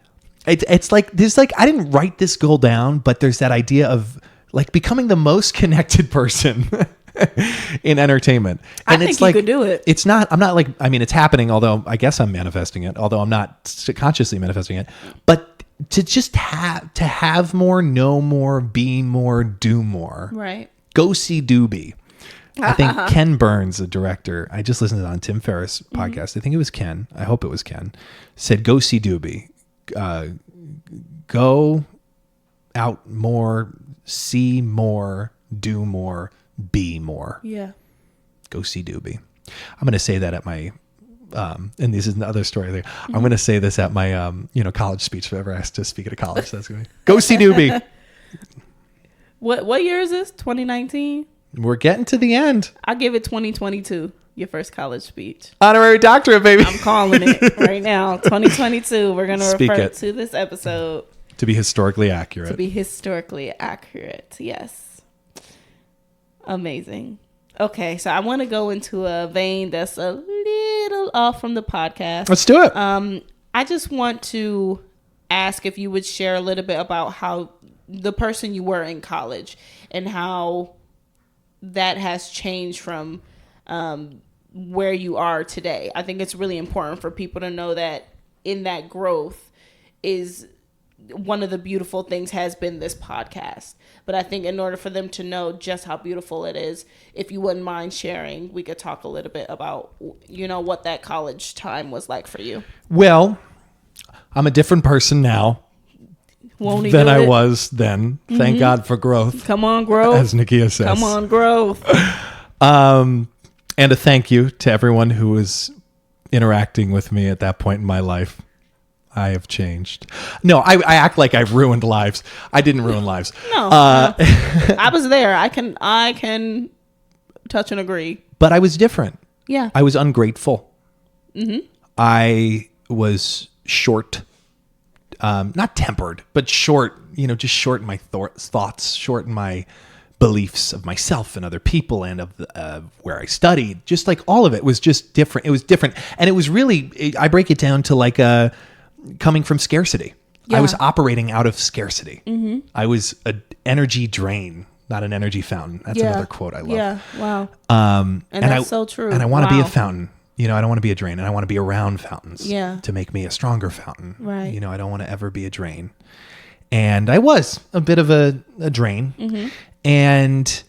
it's like, there's like, I didn't write this goal down, but there's that idea of like becoming the most connected person in entertainment. And I think you could do it. It's not, it's happening, although I guess I'm manifesting it, although I'm not consciously manifesting it, but to just have more, know more, be more, do more. Right. GoSeeDoBe. I think Ken Burns, the director, I just listened to it on Tim Ferriss' podcast. I think it was Ken. I hope it was Ken. Said GoSeeDoBe. Go out more, see more, do more, be more. Yeah. GoSeeDoBe. I'm going to say that at my and this is another story there. I'm going to say this at my, college speech. If I ever asked to speak at a college, that's going to be GoSeeDoBe. What year is this? 2019? We're getting to the end. I'll give it 2022. Your first college speech. Honorary doctorate, baby. I'm calling it right now. 2022. We're going to refer to this episode. To be historically accurate. Yes. Amazing. Okay, so I want to go into a vein that's a little off from the podcast. Let's do it. I just want to ask if you would share a little bit about how the person you were in college and how that has changed from where you are today. I think it's really important for people to know that in that growth is one of the beautiful things has been this podcast. But I think in order for them to know just how beautiful it is, if you wouldn't mind sharing, we could talk a little bit about, what that college time was like for you. Well, I'm a different person now than I was then. Thank God for growth. Come on, growth. As Nakiya says. Come on, growth. And a thank you to everyone who was interacting with me at that point in my life. I have changed. No, I act like I've ruined lives. I didn't ruin lives. No. I was there. I can touch and agree. But I was different. Yeah. I was ungrateful. I was short, not tempered, but short, just short in my thoughts, short in my beliefs of myself and other people and of where I studied. Just like all of it was just different. It was different. And it was really, I break it down to like coming from scarcity. Yeah. I was operating out of scarcity. I was an energy drain, not an energy fountain. That's another quote I love. Yeah, wow. And that's so true. And I want to be a fountain. I don't want to be a drain. And I want to be around fountains to make me a stronger fountain. Right. I don't want to ever be a drain. And I was a bit of a drain. And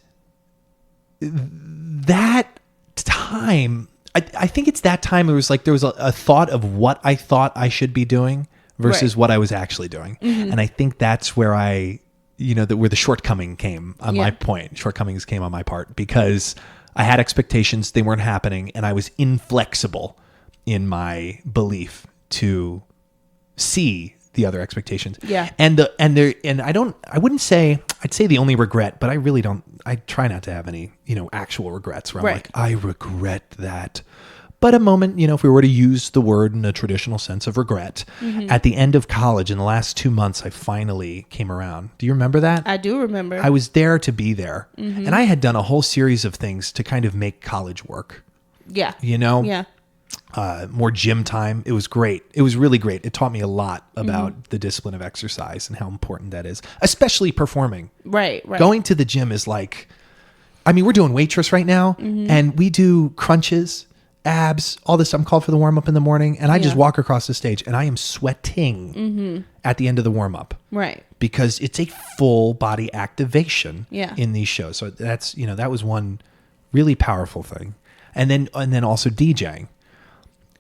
that time, I think it's that time it was like there was a thought of what I thought I should be doing versus what I was actually doing. And I think that's where where the shortcoming came on my point. Shortcomings came on my part because I had expectations, they weren't happening, and I was inflexible in my belief to see the other expectations. Yeah. And I wouldn't say, I'd say the only regret, but I really don't, I try not to have any, actual regrets where I'm like, I regret that. But a moment, if we were to use the word in a traditional sense of regret, at the end of college, in the last 2 months, I finally came around. Do you remember that? I do remember. I was there to be there. And I had done a whole series of things to kind of make college work. Yeah. Yeah. More gym time. It was great. It was really great. It taught me a lot about the discipline of exercise and how important that is, especially performing. Right. Going to the gym is like, we're doing waitress right now and we do crunches abs, all this. I'm called for the warm up in the morning, and I just Yeah. walk across the stage, and I am sweating at the end of the warm up. Right. Because it's a full body activation Yeah. in these shows. So that's, that was one really powerful thing. And then also DJing.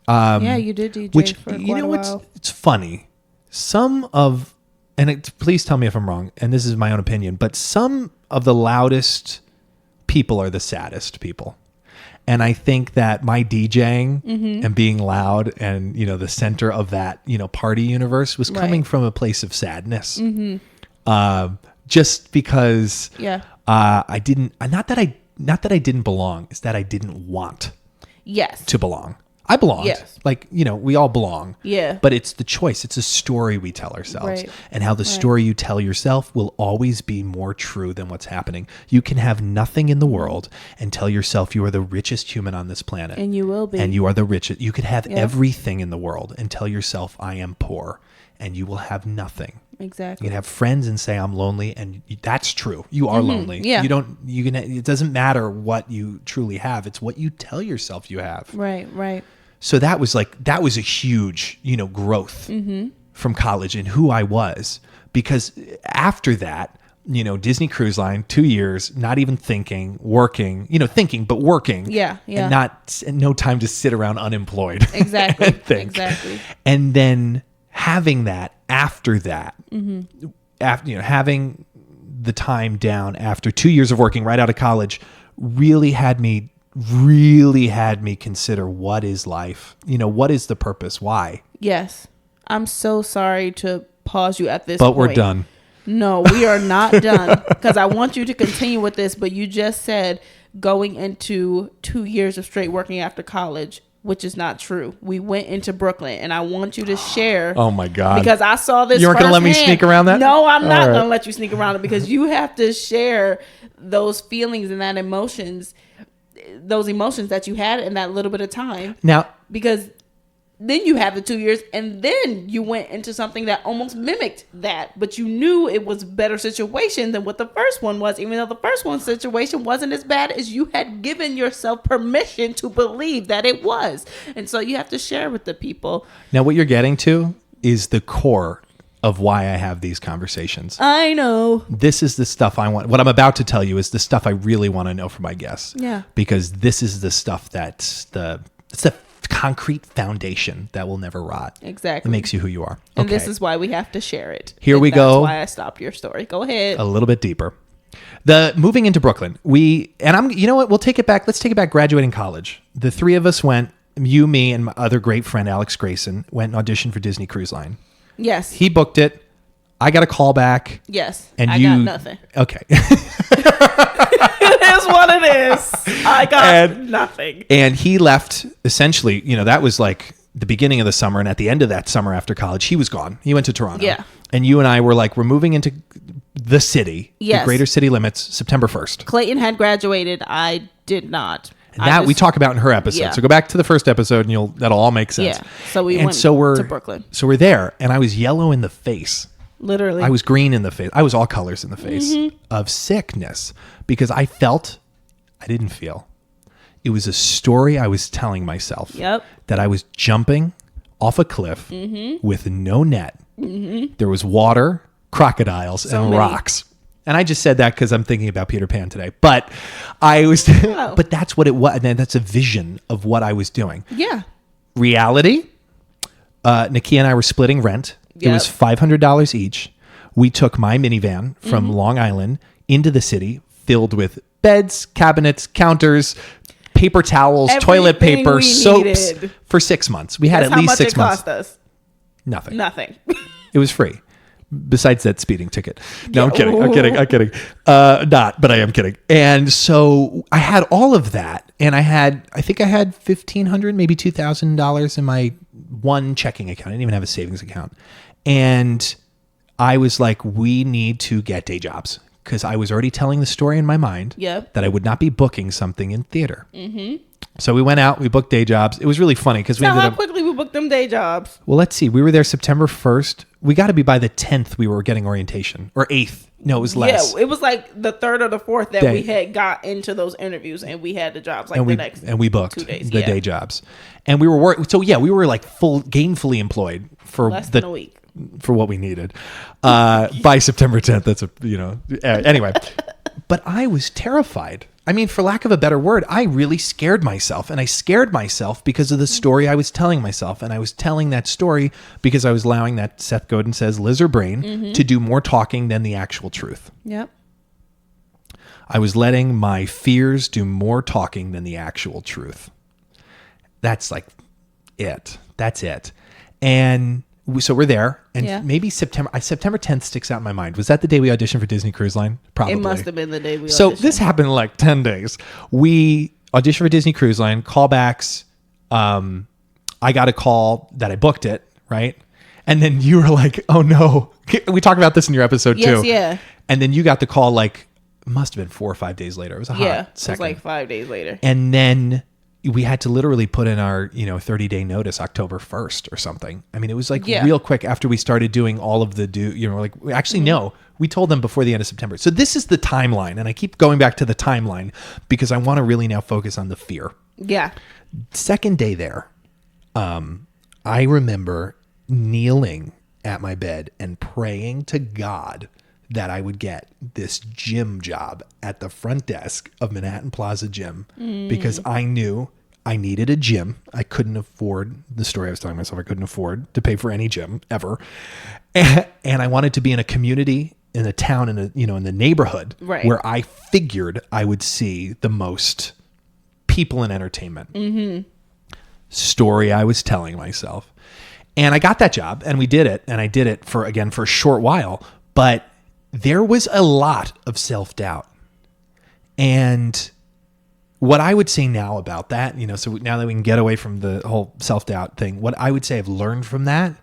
Yeah, you did DJ Which, for quite a while. it's funny. Please tell me if I'm wrong, and this is my own opinion, but some of the loudest people are the saddest people. And I think that my DJing and being loud and, the center of that, party universe was coming Right. from a place of sadness. Just because I didn't, not that I didn't belong, it's that I didn't want Yes. to belong. I belonged. Yes. Like, we all belong. Yeah. But it's the choice. It's a story we tell ourselves. Right. And how the story you tell yourself will always be more true than what's happening. You can have nothing in the world and tell yourself you are the richest human on this planet. And you will be. And you are the richest. You could have everything in the world and tell yourself I am poor, and you will have nothing. Exactly. You can have friends and say I'm lonely, and that's true. You are lonely. Yeah. It doesn't matter what you truly have. It's what you tell yourself you have. Right. Right. So that was a huge, growth from college and who I was, because after that, Disney Cruise Line, 2 years, not even thinking, working, thinking, but working. Yeah. Yeah. And no time to sit around unemployed. Exactly. and think. Exactly. And then having that after that, after, having the time down after 2 years of working right out of college really had me consider what is life, what is the purpose, why. Yes. I'm so sorry to pause you at this But point. we're done. No, we are not done, because I want you to continue with this, but you just said going into 2 years of straight working after college, which is not true. We went into Brooklyn, and I want you to share. Oh my God. Because I saw this. You aren't going to let me firsthand. sneak around that? No, I'm not All right. going to let you sneak around it, because you have to share those feelings and those emotions that you had in that little bit of time. Now, Because then you have the 2 years, and then you went into something that almost mimicked that, but you knew it was a better situation than what the first one was, even though the first one's situation wasn't as bad as you had given yourself permission to believe that it was. And so you have to share with the people. now what you're getting to is the core of why I have these conversations. I know. This is the stuff I want. What I'm about to tell you is the stuff I really want to know from my guests. Yeah. Because this is the stuff it's the concrete foundation that will never rot. Exactly. It makes you who you are. And Okay. this is why we have to share it. Here we go. That's why I stopped your story. Go ahead. A little bit deeper. The moving into Brooklyn, you know what? We'll take it back. Let's take it back. Graduating college. The three of us went, you, me, and my other great friend, Alex Grayson, went and auditioned for Disney Cruise Line. Yes. He booked it. I got a call back. Yes. And I you got nothing. Okay. It is what it is. I got nothing. And he left essentially, that was like the beginning of the summer. And at the end of that summer after college, he was gone. He went to Toronto. Yeah. And you and I were like, we're moving into the city, Yes. the greater city limits, September 1st. Clayton had graduated. I did not. And that we talk about in her episode. Yeah. So go back to the first episode and that'll all make sense. Yeah. So we went we're to Brooklyn. So we're there. And I was yellow in the face. Literally. I was green in the face. I was all colors in the face Mm-hmm. of sickness because I didn't feel. It was a story I was telling myself. Yep. That I was jumping off a cliff with no net. There was water, crocodiles, and many. rocks. And I just said that because I'm thinking about Peter Pan today. But I was, but that's what it was. And that's a vision of what I was doing. Yeah. Reality, Nakiya and I were splitting rent. It Yep. was $500 each. We took my minivan from Long Island into the city, filled with beds, cabinets, counters, paper towels, toilet Everything paper, we soaps needed. for 6 months. We had That's at least how much 6 it months. cost us. Nothing. Nothing. It was free. Besides that speeding ticket. No, I'm kidding. I'm kidding. Not, but I am kidding. And so I had all of that. And I think I had $1,500, maybe $2,000 in my one checking account. I didn't even have a savings account. And I was like, we need to get day jobs. Because I was already telling the story in my mind Yep. that I would not be booking something in theater. Mm-hmm. So we went out, we booked day jobs. It was really funny because we Now, ended how up... quickly we booked them day jobs. Well, let's see. We were there September 1st. We got to be by the 10th we were getting orientation. Or 8th. No, it was less. Yeah, it was like the third or the fourth that Day. we had got into those interviews, and we had the jobs like and we booked 2 days. the day jobs, and we were working. So yeah, we were like gainfully employed for Less than a week. for what we needed by September 10th. That's anyway. But I was terrified. I mean, for lack of a better word, I really scared myself. And I scared myself because of the story I was telling myself. And I was telling that story because I was allowing that Seth Godin says lizard brain to do more talking than the actual truth. Yep. I was letting my fears do more talking than the actual truth. That's like it. That's it. And so we're there, and maybe September 10th sticks out in my mind. Was that the day we auditioned for Disney Cruise Line? Probably. It must have been the day we auditioned. So this happened in like 10 days. We auditioned for Disney Cruise Line, callbacks. I got a call that I booked it, right? And then you were like, oh no. We talked about this in your episode too. Yeah. And then you got the call like, it must have been 4 or 5 days later. It was a hot second. It was like 5 days later. And then we had to literally put in our, 30-day notice, October 1st or something. I mean, it was like real quick after we started doing all of the no, we told them before the end of September. So this is the timeline. And I keep going back to the timeline because I want to really now focus on the fear. Yeah. Second day there, I remember kneeling at my bed and praying to God that I would get this gym job at the front desk of Manhattan Plaza Gym because I knew I needed a gym. I couldn't afford the story I was telling myself. I couldn't afford to pay for any gym ever. And I wanted to be in a community, in a town, in the neighborhood where I figured I would see the most people in entertainment. Story I was telling myself. And I got that job and we did it. And I did it for a short while, but there was a lot of self-doubt. And what I would say now about that, so now that we can get away from the whole self-doubt thing, what I would say I've learned from that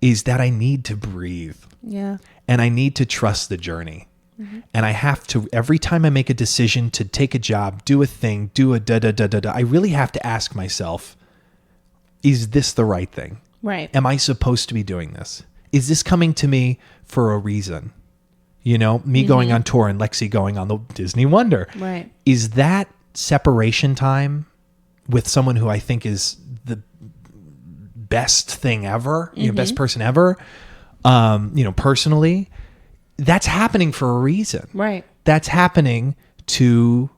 is that I need to breathe. Yeah. And I need to trust the journey. And I have to, every time I make a decision to take a job, do a thing, do a da-da-da-da-da, I really have to ask myself, is this the right thing? Right. Am I supposed to be doing this? Is this coming to me for a reason? Me going on tour and Lexi going on the Disney Wonder. Right. Is that separation time with someone who I think is the best thing ever, best person ever, personally, that's happening for a reason. Right. That's happening to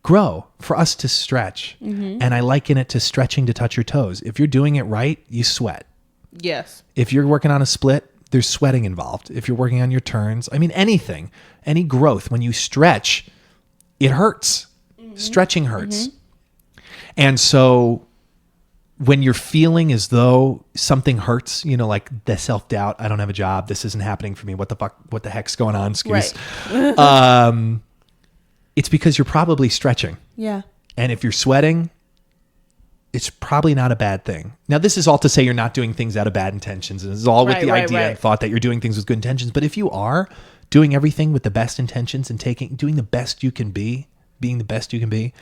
grow, for us to stretch. And I liken it to stretching to touch your toes. If you're doing it right, you sweat. Yes. If you're working on a split, there's sweating involved. If you're working on your turns, I mean, anything, any growth, when you stretch, it hurts. Stretching hurts. And so when you're feeling as though something hurts, like the self-doubt, I don't have a job, this isn't happening for me, what the heck's going on, excuse. Right. It's because you're probably stretching. Yeah. And if you're sweating, it's probably not a bad thing. Now, this is all to say you're not doing things out of bad intentions. And this is all with the idea and thought that you're doing things with good intentions. But if you are doing everything with the best intentions and doing the best you can be, being the best you can be,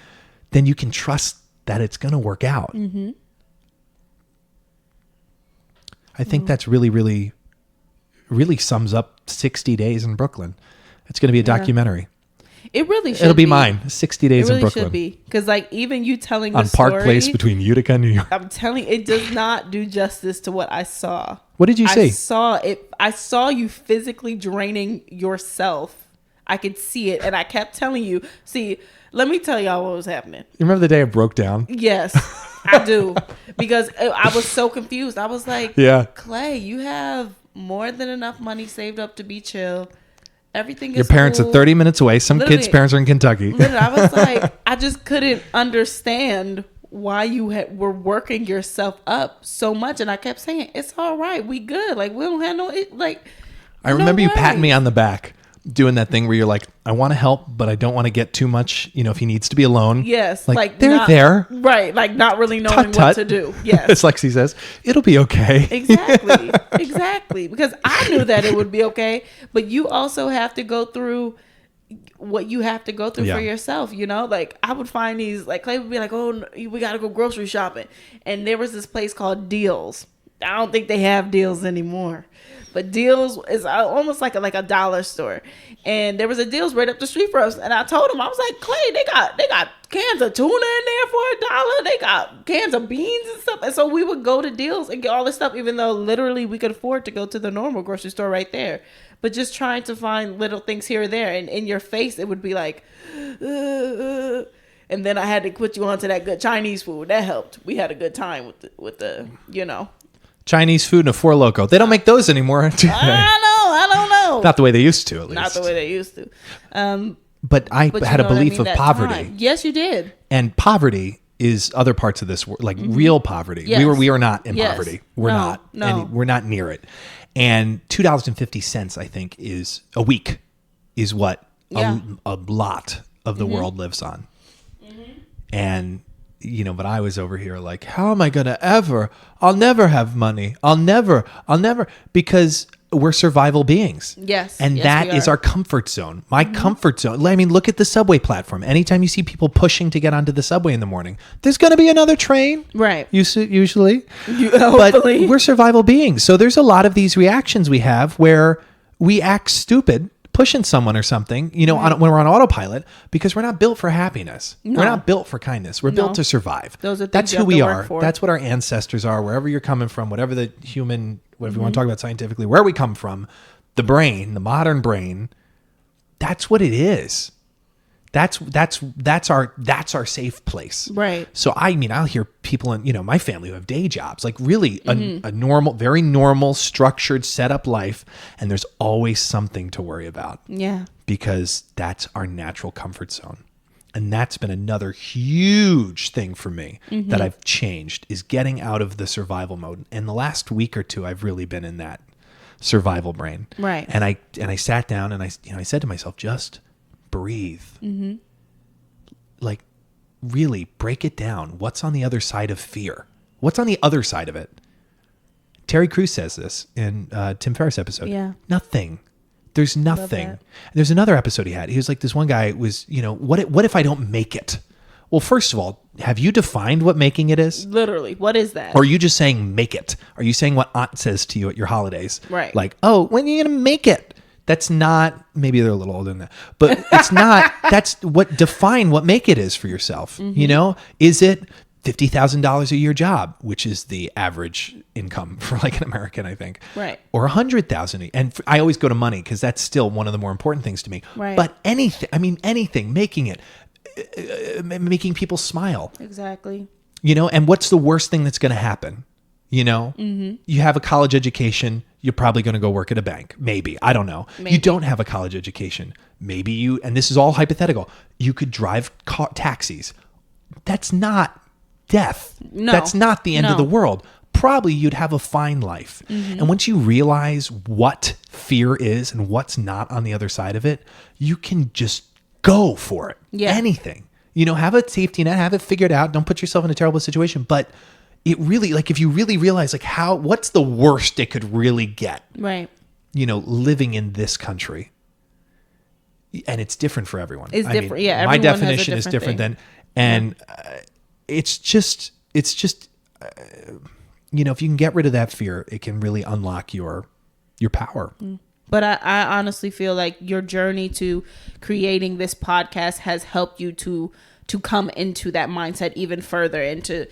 then you can trust that it's going to work out. I think that's really, really, really sums up 60 Days in Brooklyn. It's going to be a documentary. It really should It'll be mine. 60 Days in Brooklyn. It really should be. Because even you telling on the story. Park Place between Utica and New York. I'm telling you, it does not do justice to what I saw. What did you see? I saw you physically draining yourself. I could see it. And I kept telling you, see, let me tell y'all what was happening. You remember the day I broke down? Yes, I do. Because I was so confused. I was like, Clay, you have more than enough money saved up to be chill. Everything is your parents cool. are 30 minutes away. Some kids' parents are in Kentucky. I was like, I just couldn't understand why you were working yourself up so much. And I kept saying, it's all right. We good. Like, we don't have I remember you patting me on the back, doing that thing where you're like, I want to help, but I don't want to get too much, if he needs to be alone. Yes. Like they're there. Right. Like not really knowing what to do. Yes. As Lexi says, it'll be okay. Exactly. Exactly. Because I knew that it would be okay, but you also have to go through what you have to go through for yourself, Like I would find these, like Clay would be like, oh, we got to go grocery shopping. And there was this place called Deals. I don't think they have Deals anymore. but Deals is almost like a dollar store. And there was a Deals right up the street for us. And I told him, I was like, Clay, they got cans of tuna in there for $1. They got cans of beans and stuff. And so we would go to Deals and get all this stuff, even though literally we could afford to go to the normal grocery store right there. But just trying to find little things here or there. And in your face, it would be like, and then I had to put you onto that good Chinese food. That helped. We had a good time with the Chinese food and a Four Loko. They don't make those anymore. Do they? I don't know. Not the way they used to, at least. Not the way they used to. But I had a belief of that poverty. time. Yes, you did. And poverty is other parts of this world, like real poverty. Yes. We are not in Yes. poverty. We're No, not. no. And we're not near it. And $2.50, I think, is a week, is what Yeah. a lot of the world lives on. And, but I was over here like, how am I going to I'll never have money. I'll never, because we're survival beings. Yes. And Yes, that we is are. our comfort zone. My comfort zone. I mean, look at the subway platform. Anytime you see people pushing to get onto the subway in the morning, there's going to be another train. Right. Usually. Hopefully. But we're survival beings. So there's a lot of these reactions we have where we act stupid pushing someone or something, when we're on autopilot, because we're not built for happiness. No. We're not built for kindness. We're No. built to survive. Those are things That's you who have we to work are. for. That's what our ancestors are, wherever you're coming from, whatever the human, whatever you want to talk about scientifically, where we come from, the brain, the modern brain, that's what it is. That's our safe place. Right. So I'll hear people in, my family who have day jobs, like really a normal, very normal, structured, set up life. And there's always something to worry about. Yeah. Because that's our natural comfort zone. And that's been another huge thing for me that I've changed, is getting out of the survival mode. And the last week or two, I've really been in that survival brain. Right. And I sat down and I said to myself, just breathe. Like, really break it down. What's on the other side of fear? What's on the other side of it? Terry Crews says this in Tim Ferriss episode. Yeah. Nothing. There's nothing. that. There's another episode he had. He was like, this one guy was, what if I don't make it? Well, first of all, have you defined what making it is? Literally. What is that? Or are you just saying make it? Are you saying what aunt says to you at your holidays? Right. Like, oh, when are you going to make it? That's not, maybe they're a little older than that, but it's not, that's what define what make it is for yourself. Is it $50,000 a year job, which is the average income for like an American, I think. Right. Or $100,000. And I always go to money because that's still one of the more important things to me. Right. But anything, making it, making people smile, Exactly. and what's the worst thing that's going to happen? You have a college education, you're probably going to go work at a bank. Maybe. I don't know. Maybe. You don't have a college education. Maybe you, and this is all hypothetical, you could drive taxis. That's not death. No. That's not the end of No. the world. Probably you'd have a fine life. And once you realize what fear is and what's not on the other side of it, you can just go for it. Yeah. Anything. Have a safety net, have it figured out. Don't put yourself in a terrible situation. But it really, like, if you really realize, like, what's the worst it could really get, Right. Living in this country. And it's different for everyone. It's different. Yeah, my everyone has a definition is different different thing. and it's just, if you can get rid of that fear, it can really unlock your power. But I honestly feel like your journey to creating this podcast has helped you to come into that mindset even further and to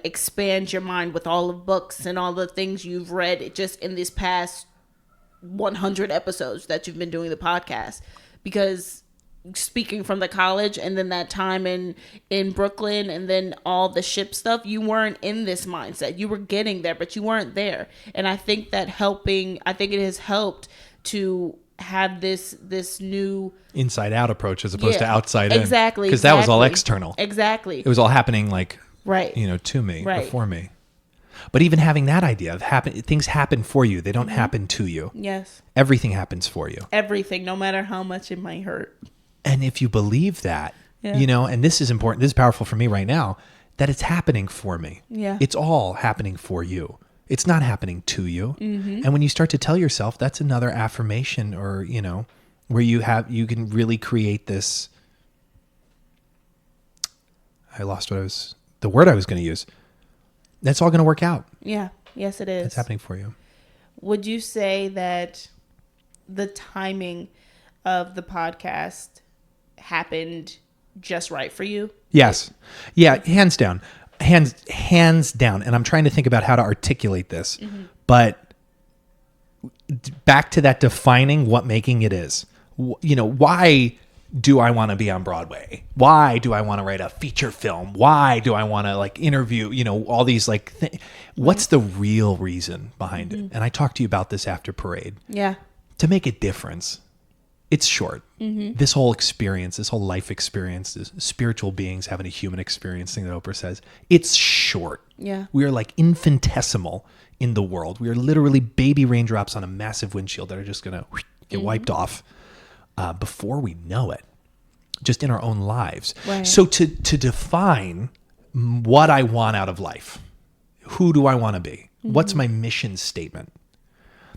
expand your mind with all of books and all the things you've read just in this past 100 episodes that you've been doing the podcast. Because speaking from the college and then that time in Brooklyn and then all the ship stuff, you weren't in this mindset. You were getting there, but you weren't there. And I think it has helped to have this new Inside out approach as opposed to Yeah, outside in. exactly, Because that was all exactly. external. Exactly. It was all happening like, Right. to me, Right. before me. But even having that idea of things happen for you. They don't happen to you. Yes. Everything happens for you. Everything, no matter how much it might hurt. And if you believe that, Yeah. and this is important, this is powerful for me right now, that it's happening for me. Yeah. It's all happening for you. It's not happening to you. And when you start to tell yourself, that's another affirmation or, where you can really create this. I lost the word I was going to use. That's all going to work out. Yeah. Yes, it is. It's happening for you. would you say that the timing of the podcast happened just right for you? Yes. Yeah, hands down. Hands down. And I'm trying to think about how to articulate this. But back to that defining what making it is. Why do I want to be on Broadway? Why do I want to write a feature film? Why do I want to interview, all these what's the real reason behind it? And I talked to you about this after Parade. Yeah. To make a difference. It's short. This whole experience, this whole life experience, this spiritual beings having a human experience thing that Oprah says, it's short. Yeah. We are infinitesimal in the world. We are literally baby raindrops on a massive windshield that are just going to get wiped off before we know it, just in our own lives. Right. So to define what I want out of life, who do I want to be? What's my mission statement?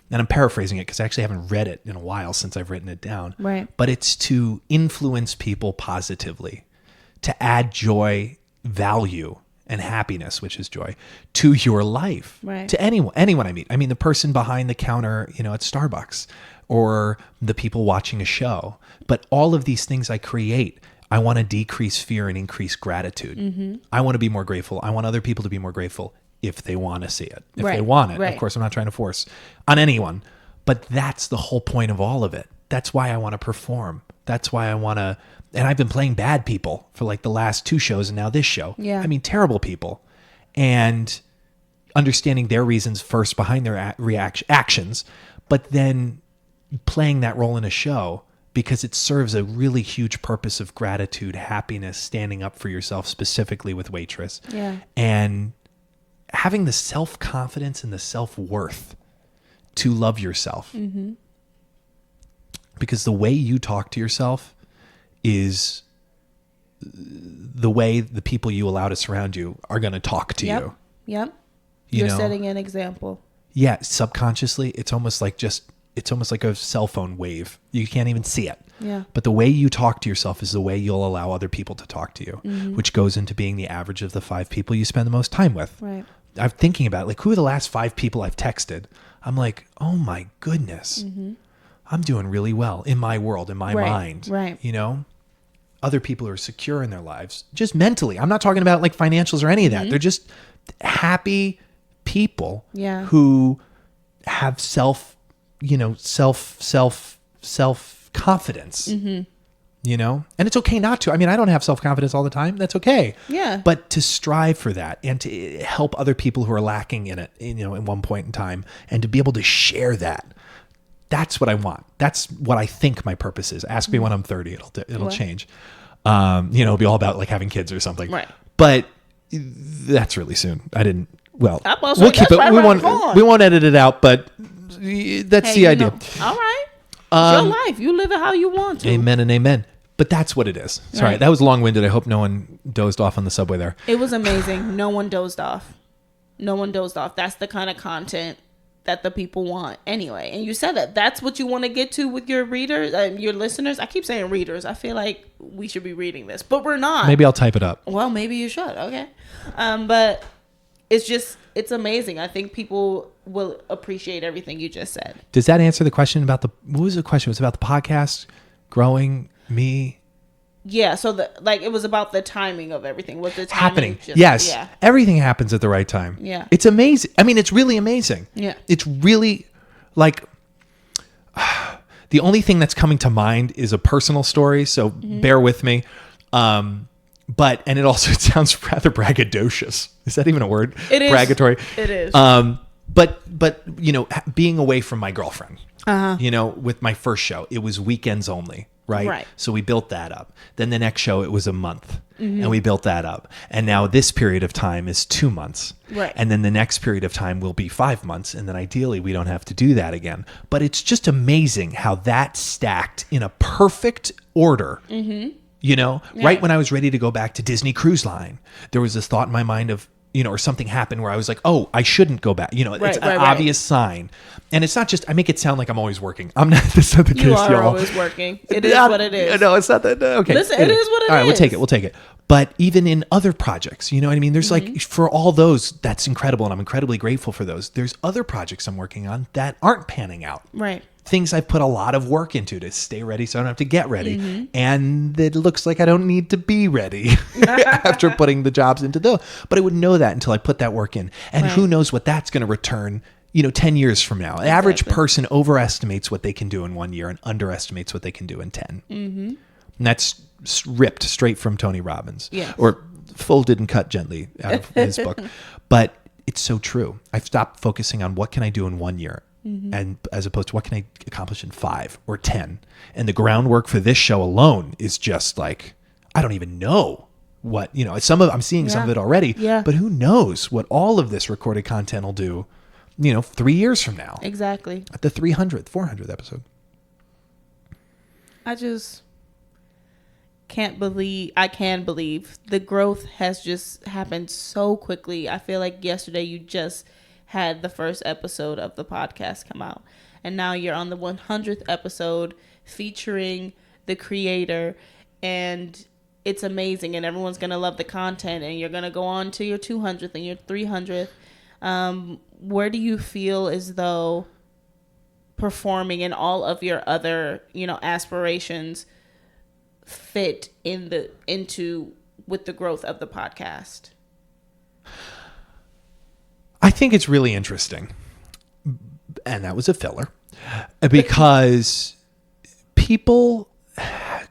And I'm paraphrasing it because I actually haven't read it in a while since I've written it down. Right. But it's to influence people positively, to add joy, value, and happiness, which is joy, to your life. Right. To anyone I meet. I mean, the person behind the counter, at Starbucks, or the people watching a show. But all of these things I create, I want to decrease fear and increase gratitude. I want to be more grateful. I want other people to be more grateful. If they want to see it, if they want it. Right. Of course, I'm not trying to force on anyone, but that's the whole point of all of it. That's why I want to perform. That's why I want to, and I've been playing bad people for the last 2 shows and now this show. Yeah. I mean, terrible people, and understanding their reasons first behind their actions, but then playing that role in a show because it serves a really huge purpose of gratitude, happiness, standing up for yourself, specifically with Waitress. Yeah. And having the self-confidence and the self-worth to love yourself. Because the way you talk to yourself is the way the people you allow to surround you are going to talk to you. Yep. You You're know? setting an example. Yeah, subconsciously, it's almost like a cell phone wave. You can't even see it. Yeah. But the way you talk to yourself is the way you'll allow other people to talk to you, which goes into being the average of the 5 people you spend the most time with. Right. I'm thinking about who are the last 5 people I've texted? I'm like, oh my goodness, I'm doing really well in my world, in my mind. Right. Other people are secure in their lives, just mentally. I'm not talking about financials or any of that. They're just happy people who have self confidence. And it's okay not to. I mean, I don't have self-confidence all the time. That's okay. Yeah. But to strive for that and to help other people who are lacking in it, in one point in time, and to be able to share that, that's what I want. That's what I think my purpose is. Ask me when I'm 30. It'll change. It'll be all about having kids or something. Right. But that's really soon. I didn't. Well, Almost we'll like keep that's it. right We around the won't. corner. We won't edit it out. But that's the idea. All right. It's your life. You live it how you want to. Amen and amen. But that's what it is. Sorry, Right. that was long-winded. I hope no one dozed off on the subway there. It was amazing. No one dozed off. That's the kind of content that the people want anyway. And you said that. That's what you want to get to with your readers and your listeners. I keep saying readers. I feel like we should be reading this, but we're not. Maybe I'll type it up. Well, maybe you should. Okay. But it's amazing. I think people will appreciate everything you just said. Does that answer the question about what was the question? It was about the podcast, growing, me. Yeah. So it was about the timing of everything. Was the timing Happening. just- Yes. Yeah. Everything happens at the right time. Yeah. It's amazing. I mean, it's really amazing. Yeah. It's really the only thing that's coming to mind is a personal story. So bear with me. And it also sounds rather braggadocious. Is that even a word? It is. Braggatory. It is. But being away from my girlfriend, with my first show, it was weekends only. Right. So we built that up. Then the next show, it was a month and we built that up. And now this period of time is 2 months. Right. And then the next period of time will be 5 months. And then ideally we don't have to do that again. But it's just amazing how that stacked in a perfect order. Right when I was ready to go back to Disney Cruise Line, there was this thought in my mind of, or something happened where I was like, oh, I shouldn't go back. It's an obvious sign. And it's not just, I make it sound like I'm always working. I'm not, that's not the case, You are y'all. always working. It is what it is. No, it's not that. Okay. Listen, it is what it is. All right, we'll take it. But even in other projects, you know what I mean? There's like, for all those, that's incredible. And I'm incredibly grateful for those. There's other projects I'm working on that aren't panning out. Right. Things I've put a lot of work into to stay ready so I don't have to get ready. And it looks like I don't need to be ready after putting the jobs into those. But I wouldn't know that until I put that work in. And who knows what that's going to return, 10 years from now. The average person overestimates what they can do in 1 year and underestimates what they can do in 10. And that's ripped straight from Tony Robbins. Yes. Or folded and cut gently out of his book. But it's so true. I've stopped focusing on what can I do in 1 year. And as opposed to what can I accomplish in 5 or 10. And the groundwork for this show alone is just like, I don't even know what, I'm seeing some of it already, but who knows what all of this recorded content will do, 3 years from now. Exactly. At the 300th, 400th episode. I just can't believe the growth has just happened so quickly. I feel like yesterday you just had the first episode of the podcast come out, and now you're on the 100th episode featuring the creator, and it's amazing, and everyone's gonna love the content, and you're gonna go on to your 200th and your 300th. Where do you feel as though performing and all of your other aspirations fit into with the growth of the podcast? I think it's really interesting, and that was a filler, because people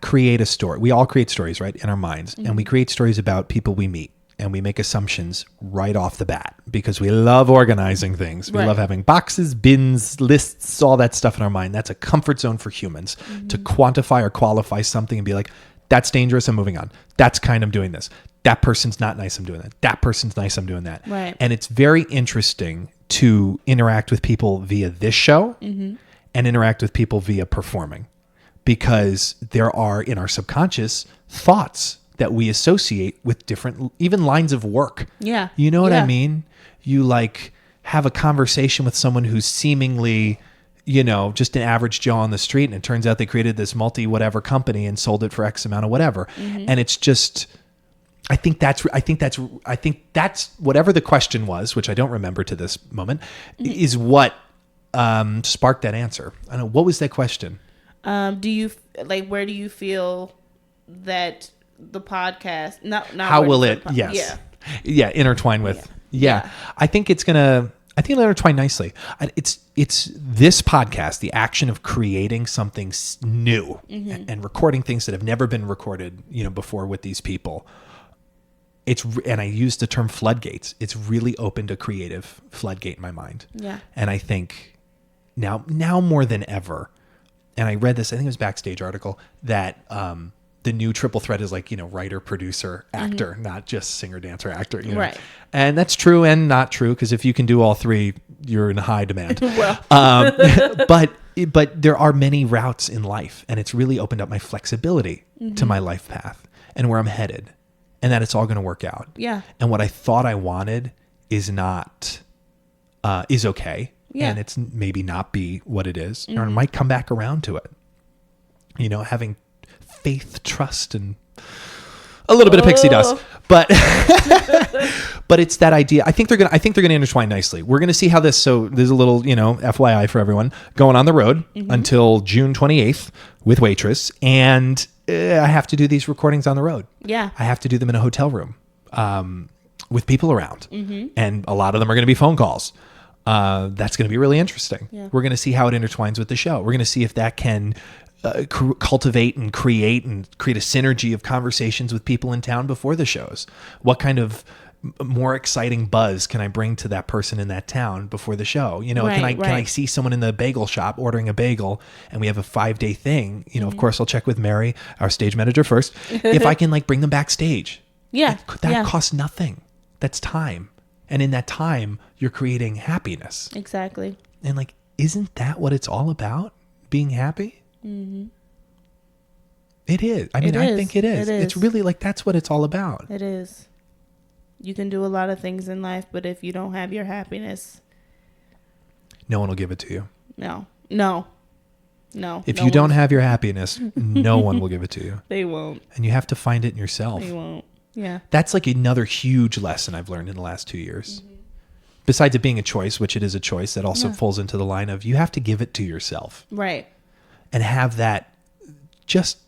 create a story. We all create stories, right, in our minds, and we create stories about people we meet, and we make assumptions right off the bat because we love organizing things. We love having boxes, bins, lists, all that stuff in our mind. That's a comfort zone for humans to quantify or qualify something and be like, that's dangerous, I'm moving on. That's kind, I'm doing this. That person's not nice, I'm doing that. That person's nice, I'm doing that. Right. And it's very interesting to interact with people via this show and interact with people via performing, because there are in our subconscious thoughts that we associate with different, even lines of work. Yeah. You know what I mean? You like have a conversation with someone who's seemingly, just an average Joe on the street, and it turns out they created this multi-whatever company and sold it for X amount of whatever. And it's just, I think that's whatever the question was, which I don't remember to this moment, is what sparked that answer. I don't know. What was that question? Where do you feel that the podcast, not how will it, intertwine with, I think it'll intertwine nicely. It's this podcast, the action of creating something new and recording things that have never been recorded, before with these people. And I use the term floodgates. It's really opened a creative floodgate in my mind. Yeah. And I think now more than ever, and I read this, I think it was a Backstage article, that the new triple threat is like, writer, producer, actor, not just singer, dancer, actor. Right. And that's true and not true, because if you can do all three, you're in high demand. But there are many routes in life, and it's really opened up my flexibility to my life path and where I'm headed, and that it's all going to work out. Yeah. And what I thought I wanted is okay. Yeah. And it's maybe not be what it is, or it might come back around to it. Having faith, trust, and a little bit of pixie dust, but but it's that idea. I think they're gonna intertwine nicely. We're gonna see how this. So there's a little, FYI for everyone, going on the road until June 28th with Waitress, and I have to do these recordings on the road. Yeah, I have to do them in a hotel room with people around, and a lot of them are gonna be phone calls. That's gonna be really interesting. Yeah. We're gonna see how it intertwines with the show. We're gonna see if that can cultivate and create a synergy of conversations with people in town before the shows. What kind of more exciting buzz can I bring to that person in that town before the show? Can I see someone in the bagel shop ordering a bagel, and we have a 5-day thing? Of course, I'll check with Mary, our stage manager, first, if I can bring them backstage. Yeah, that costs nothing. That's time, and in that time, you're creating happiness. Exactly. And isn't that what it's all about? Being happy. Mm-hmm. It is. I think it is. It's really that's what it's all about. It is. You can do a lot of things in life, but if you don't have your happiness, no one will give it to you. no. If you don't have your happiness, no one will give it to you. They won't. And you have to find it in yourself. They won't. Yeah. That's like another huge lesson I've learned in the last 2 years. Besides it being a choice, which it is a choice, that also falls into the line of you have to give it to yourself. Right. And have that just,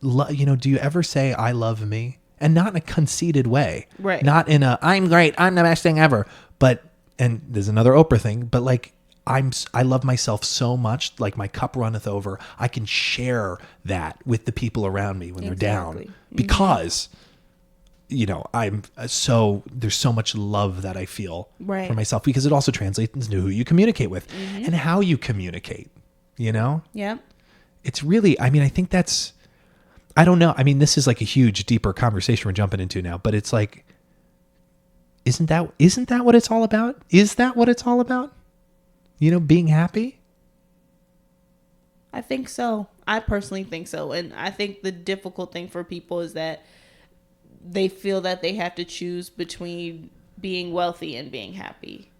do you ever say, I love me? And not in a conceited way. Right. Not in a, I'm great, I'm the best thing ever. But, and there's another Oprah thing, but like, I love myself so much, like my cup runneth over. I can share that with the people around me when they're down because, there's so much love that I feel for myself, because it also translates into who you communicate with and how you communicate, Yeah. It's really, I think that's, I don't know. This is like a huge, deeper conversation we're jumping into now, but it's like, isn't that what it's all about? Is that what it's all about? Being happy? I think so. I personally think so. And I think the difficult thing for people is that they feel that they have to choose between being wealthy and being happy,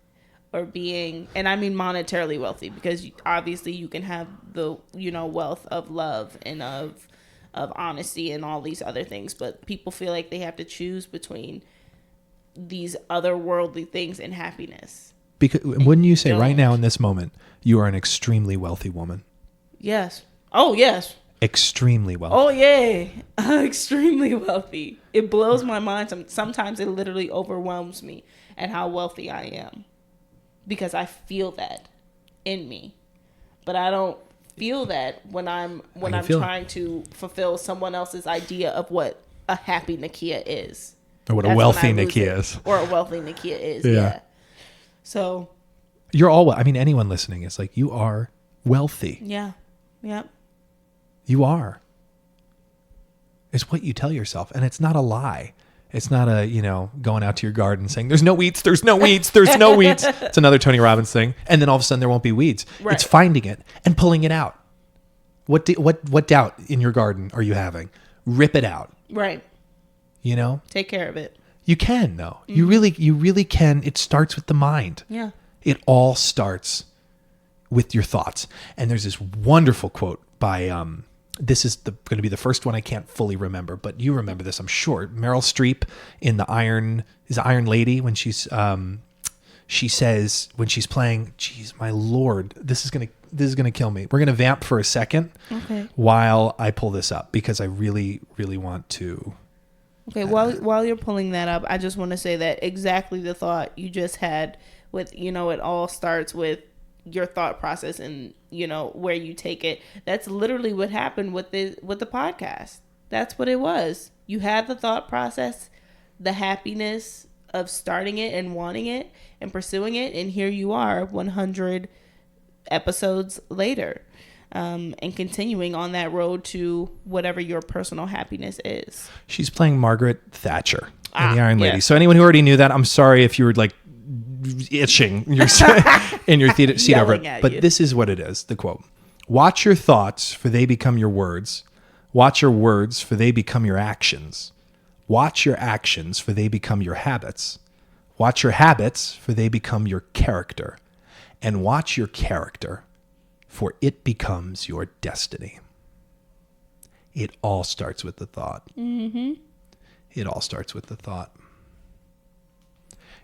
or being, and I mean monetarily wealthy, because obviously you can have the, wealth of love and of honesty and all these other things, but people feel like they have to choose between these otherworldly things and happiness. Because wouldn't you say right now in this moment, you are an extremely wealthy woman? Yes. Oh, yes. Extremely wealthy. Oh, yeah. Extremely wealthy. It blows my mind. Sometimes it literally overwhelms me at how wealthy I am, because I feel that in me. But I don't feel that when I'm trying to fulfill someone else's idea of what a happy Nakiya is. Or what a wealthy Nakiya is. Or a wealthy Nakiya is, yeah. So you're all, anyone listening is like, you are wealthy. Yeah. Yep. You are. It's what you tell yourself. And it's not a lie. It's not a, going out to your garden saying, there's no weeds, there's no weeds, there's no weeds. It's another Tony Robbins thing. And then all of a sudden there won't be weeds. Right. It's finding it and pulling it out. What doubt in your garden are you having? Rip it out. Right. Take care of it. You can, though. You really can. It starts with the mind. Yeah. It all starts with your thoughts. And there's this wonderful quote by, this is going to be the first one I can't fully remember, but you remember this, I'm sure. Meryl Streep in the Iron Lady, when she says, when she's playing, geez, my Lord, this is going to kill me. We're going to vamp for a second while I pull this up, because I really, really want to. Okay, while you're pulling that up, I just want to say that exactly the thought you just had with, it all starts with your thought process and, where you take it. That's literally what happened with the podcast. That's what it was. You had the thought process, the happiness of starting it and wanting it and pursuing it, and here you are 100 episodes later. And continuing on that road to whatever your personal happiness is. She's playing Margaret Thatcher in The Iron Lady. So anyone who already knew that, I'm sorry if you were like itching in your seat over it. But this is what it is, the quote. Watch your thoughts, for they become your words. Watch your words, for they become your actions. Watch your actions, for they become your habits. Watch your habits, for they become your character. And watch your character, for it becomes your destiny. It all starts with the thought. Mm-hmm. It all starts with the thought.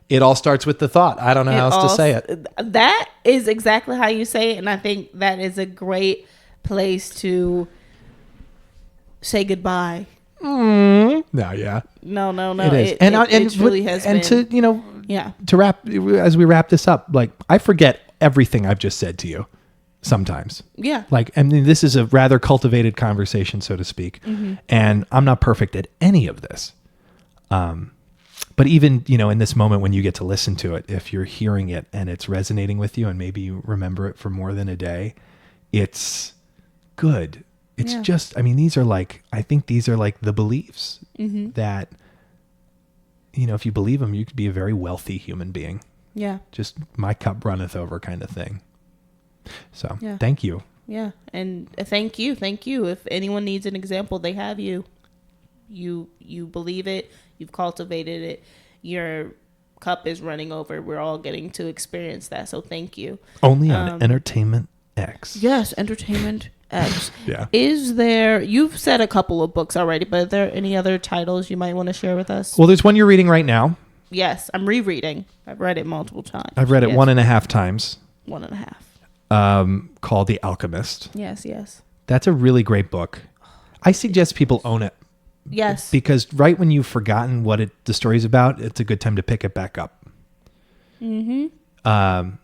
It all starts with the thought. I don't know how else to say it. That is exactly how you say it, and I think that is a great place to say goodbye. No, yeah. No. It is. It truly has been. And to wrap, as we wrap this up, like, I forget everything I've just said to you. Sometimes. Yeah. This is a rather cultivated conversation, so to speak. Mm-hmm. And I'm not perfect at any of this. But even, in this moment when you get to listen to it, if you're hearing it and it's resonating with you and maybe you remember it for more than a day, it's good. It's just, these are like the beliefs that, if you believe them, you could be a very wealthy human being. Yeah. Just my cup runneth over kind of thing. So thank you. Yeah. And thank you. If anyone needs an example, they have you. You believe it. You've cultivated it. your cup is running over. We're all getting to experience that. So thank you. Only on Entertainment X. Yes, Entertainment X. Yeah. Is there, you've said a couple of books already, but are there any other titles you might want to share with us? Well, there's one you're reading right now. Yes, I'm rereading. I've read it multiple times. I've read it Yes. 1.5 times. 1.5. Called The Alchemist. Yes. That's a really great book. I suggest people own it. Yes. Because right when you've forgotten what the story's about, it's a good time to pick it back up. Mm-hmm. I'm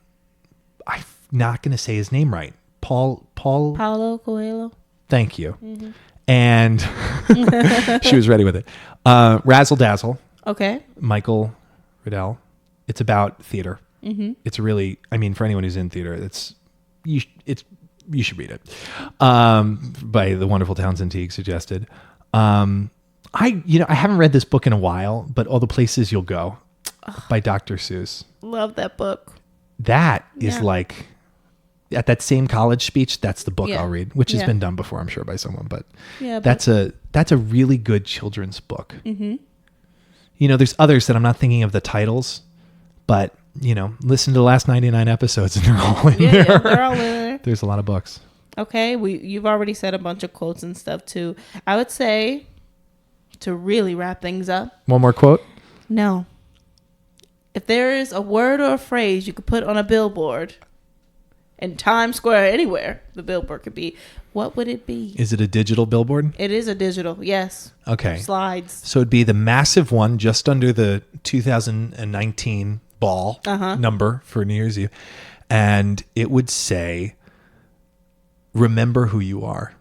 not going to say his name right. Paulo Coelho. Thank you. Mm-hmm. And she was ready with it. Razzle Dazzle. Okay. Michael Riddell. It's about theater. Mm-hmm. It's really, I mean, for anyone who's in theater, you should read it. By the wonderful Townsend Teague suggested. I haven't read this book in a while, but All the Places You'll Go by Dr. Seuss. Love that book. That is like at that same college speech. That's the book I'll read, which has been done before, I'm sure, by someone. But that's a really good children's book. Mm-hmm. There's others that I'm not thinking of the titles, but listen to the last 99 episodes and they're all in there. Yeah, they're all in there. There's a lot of books. Okay, you've already said a bunch of quotes and stuff too. I would say, to really wrap things up. One more quote? No. If there is a word or a phrase you could put on a billboard in Times Square, anywhere the billboard could be, what would it be? Is it a digital billboard? It is a digital, yes. Okay. Slides. So it'd be the massive one just under the 2019 ball number for New Year's Eve. And it would say, remember who you are.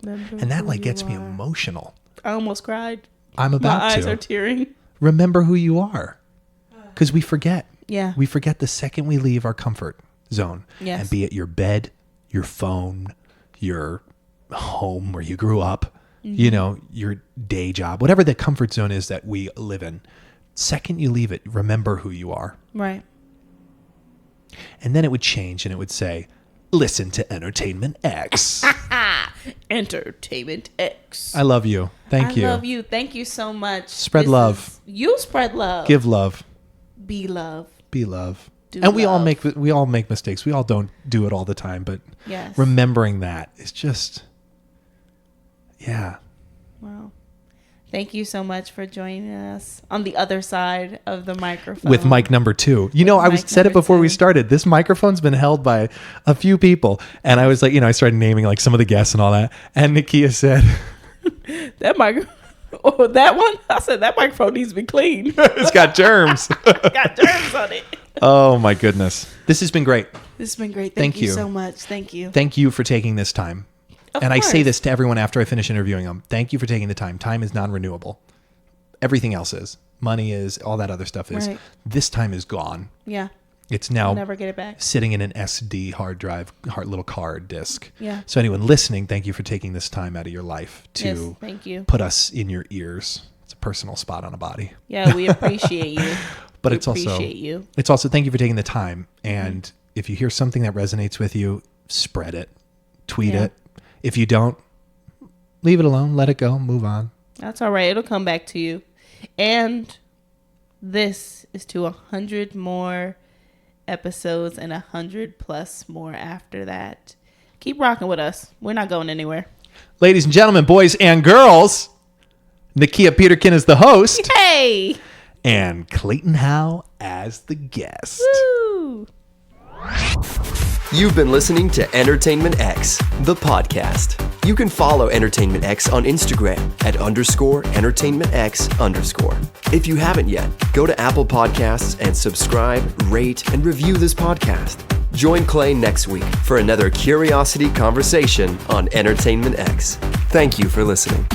And that gets me emotional. I almost cried. I'm about to. My eyes are tearing. Remember who you are. Because we forget. Yeah. We forget the second we leave our comfort zone. Yes. And be it your bed, your phone, your home where you grew up, your day job, whatever the comfort zone is that we live in. Second you leave it, remember who you are. Right. And then it would change and it would say, listen to Entertainment X. Entertainment X. I love you. Thank you. I love you. Thank you so much. Spread love. You spread love. Give love. Be love. Be love. Do and we love. all make mistakes. We all don't do it all the time, but yes. remembering that is just, yeah. Wow. Thank you so much for joining us on the other side of the microphone. With mic number 2. I said it before we started. This microphone's been held by a few people. And I was like, I started naming some of the guests and all that. And Nakiya said, that microphone. Oh, that one? I said that microphone needs to be clean. it's got germs. It's got germs on it. Oh, my goodness. This has been great. This has been great. Thank Thank you you so much. Thank you. Thank you for taking this time. Of and course. I say this to everyone after I finish interviewing them. Thank you for taking the time. Time is non-renewable. Everything else is. Money is. All that other stuff is. Right. This time is gone. Yeah. It's now I'll never get it back. sitting in an SD hard drive, little card disk. Yeah. So anyone listening, thank you for taking this time out of your life to Yes, thank you. put us in your ears. It's a personal spot on a body. Yeah, we appreciate you. But we it's also appreciate you. It's also thank you for taking the time. And if you hear something that resonates with you, spread it, tweet Yeah. it. If you don't, leave it alone, let it go, move on. That's all right. It'll come back to you. And this is to 100 more episodes and 100 plus more after that. Keep rocking with us. We're not going anywhere. Ladies and gentlemen, boys and girls, Nakiya Peterkin is the host Hey! and Clayton Howe as the guest. Woo! You've been listening to Entertainment X, the podcast. You can follow Entertainment X on Instagram at _EntertainmentX_. If you haven't yet, go to Apple Podcasts and subscribe, rate, and review this podcast. Join Clay next week for another curiosity conversation on Entertainment X. Thank you for listening.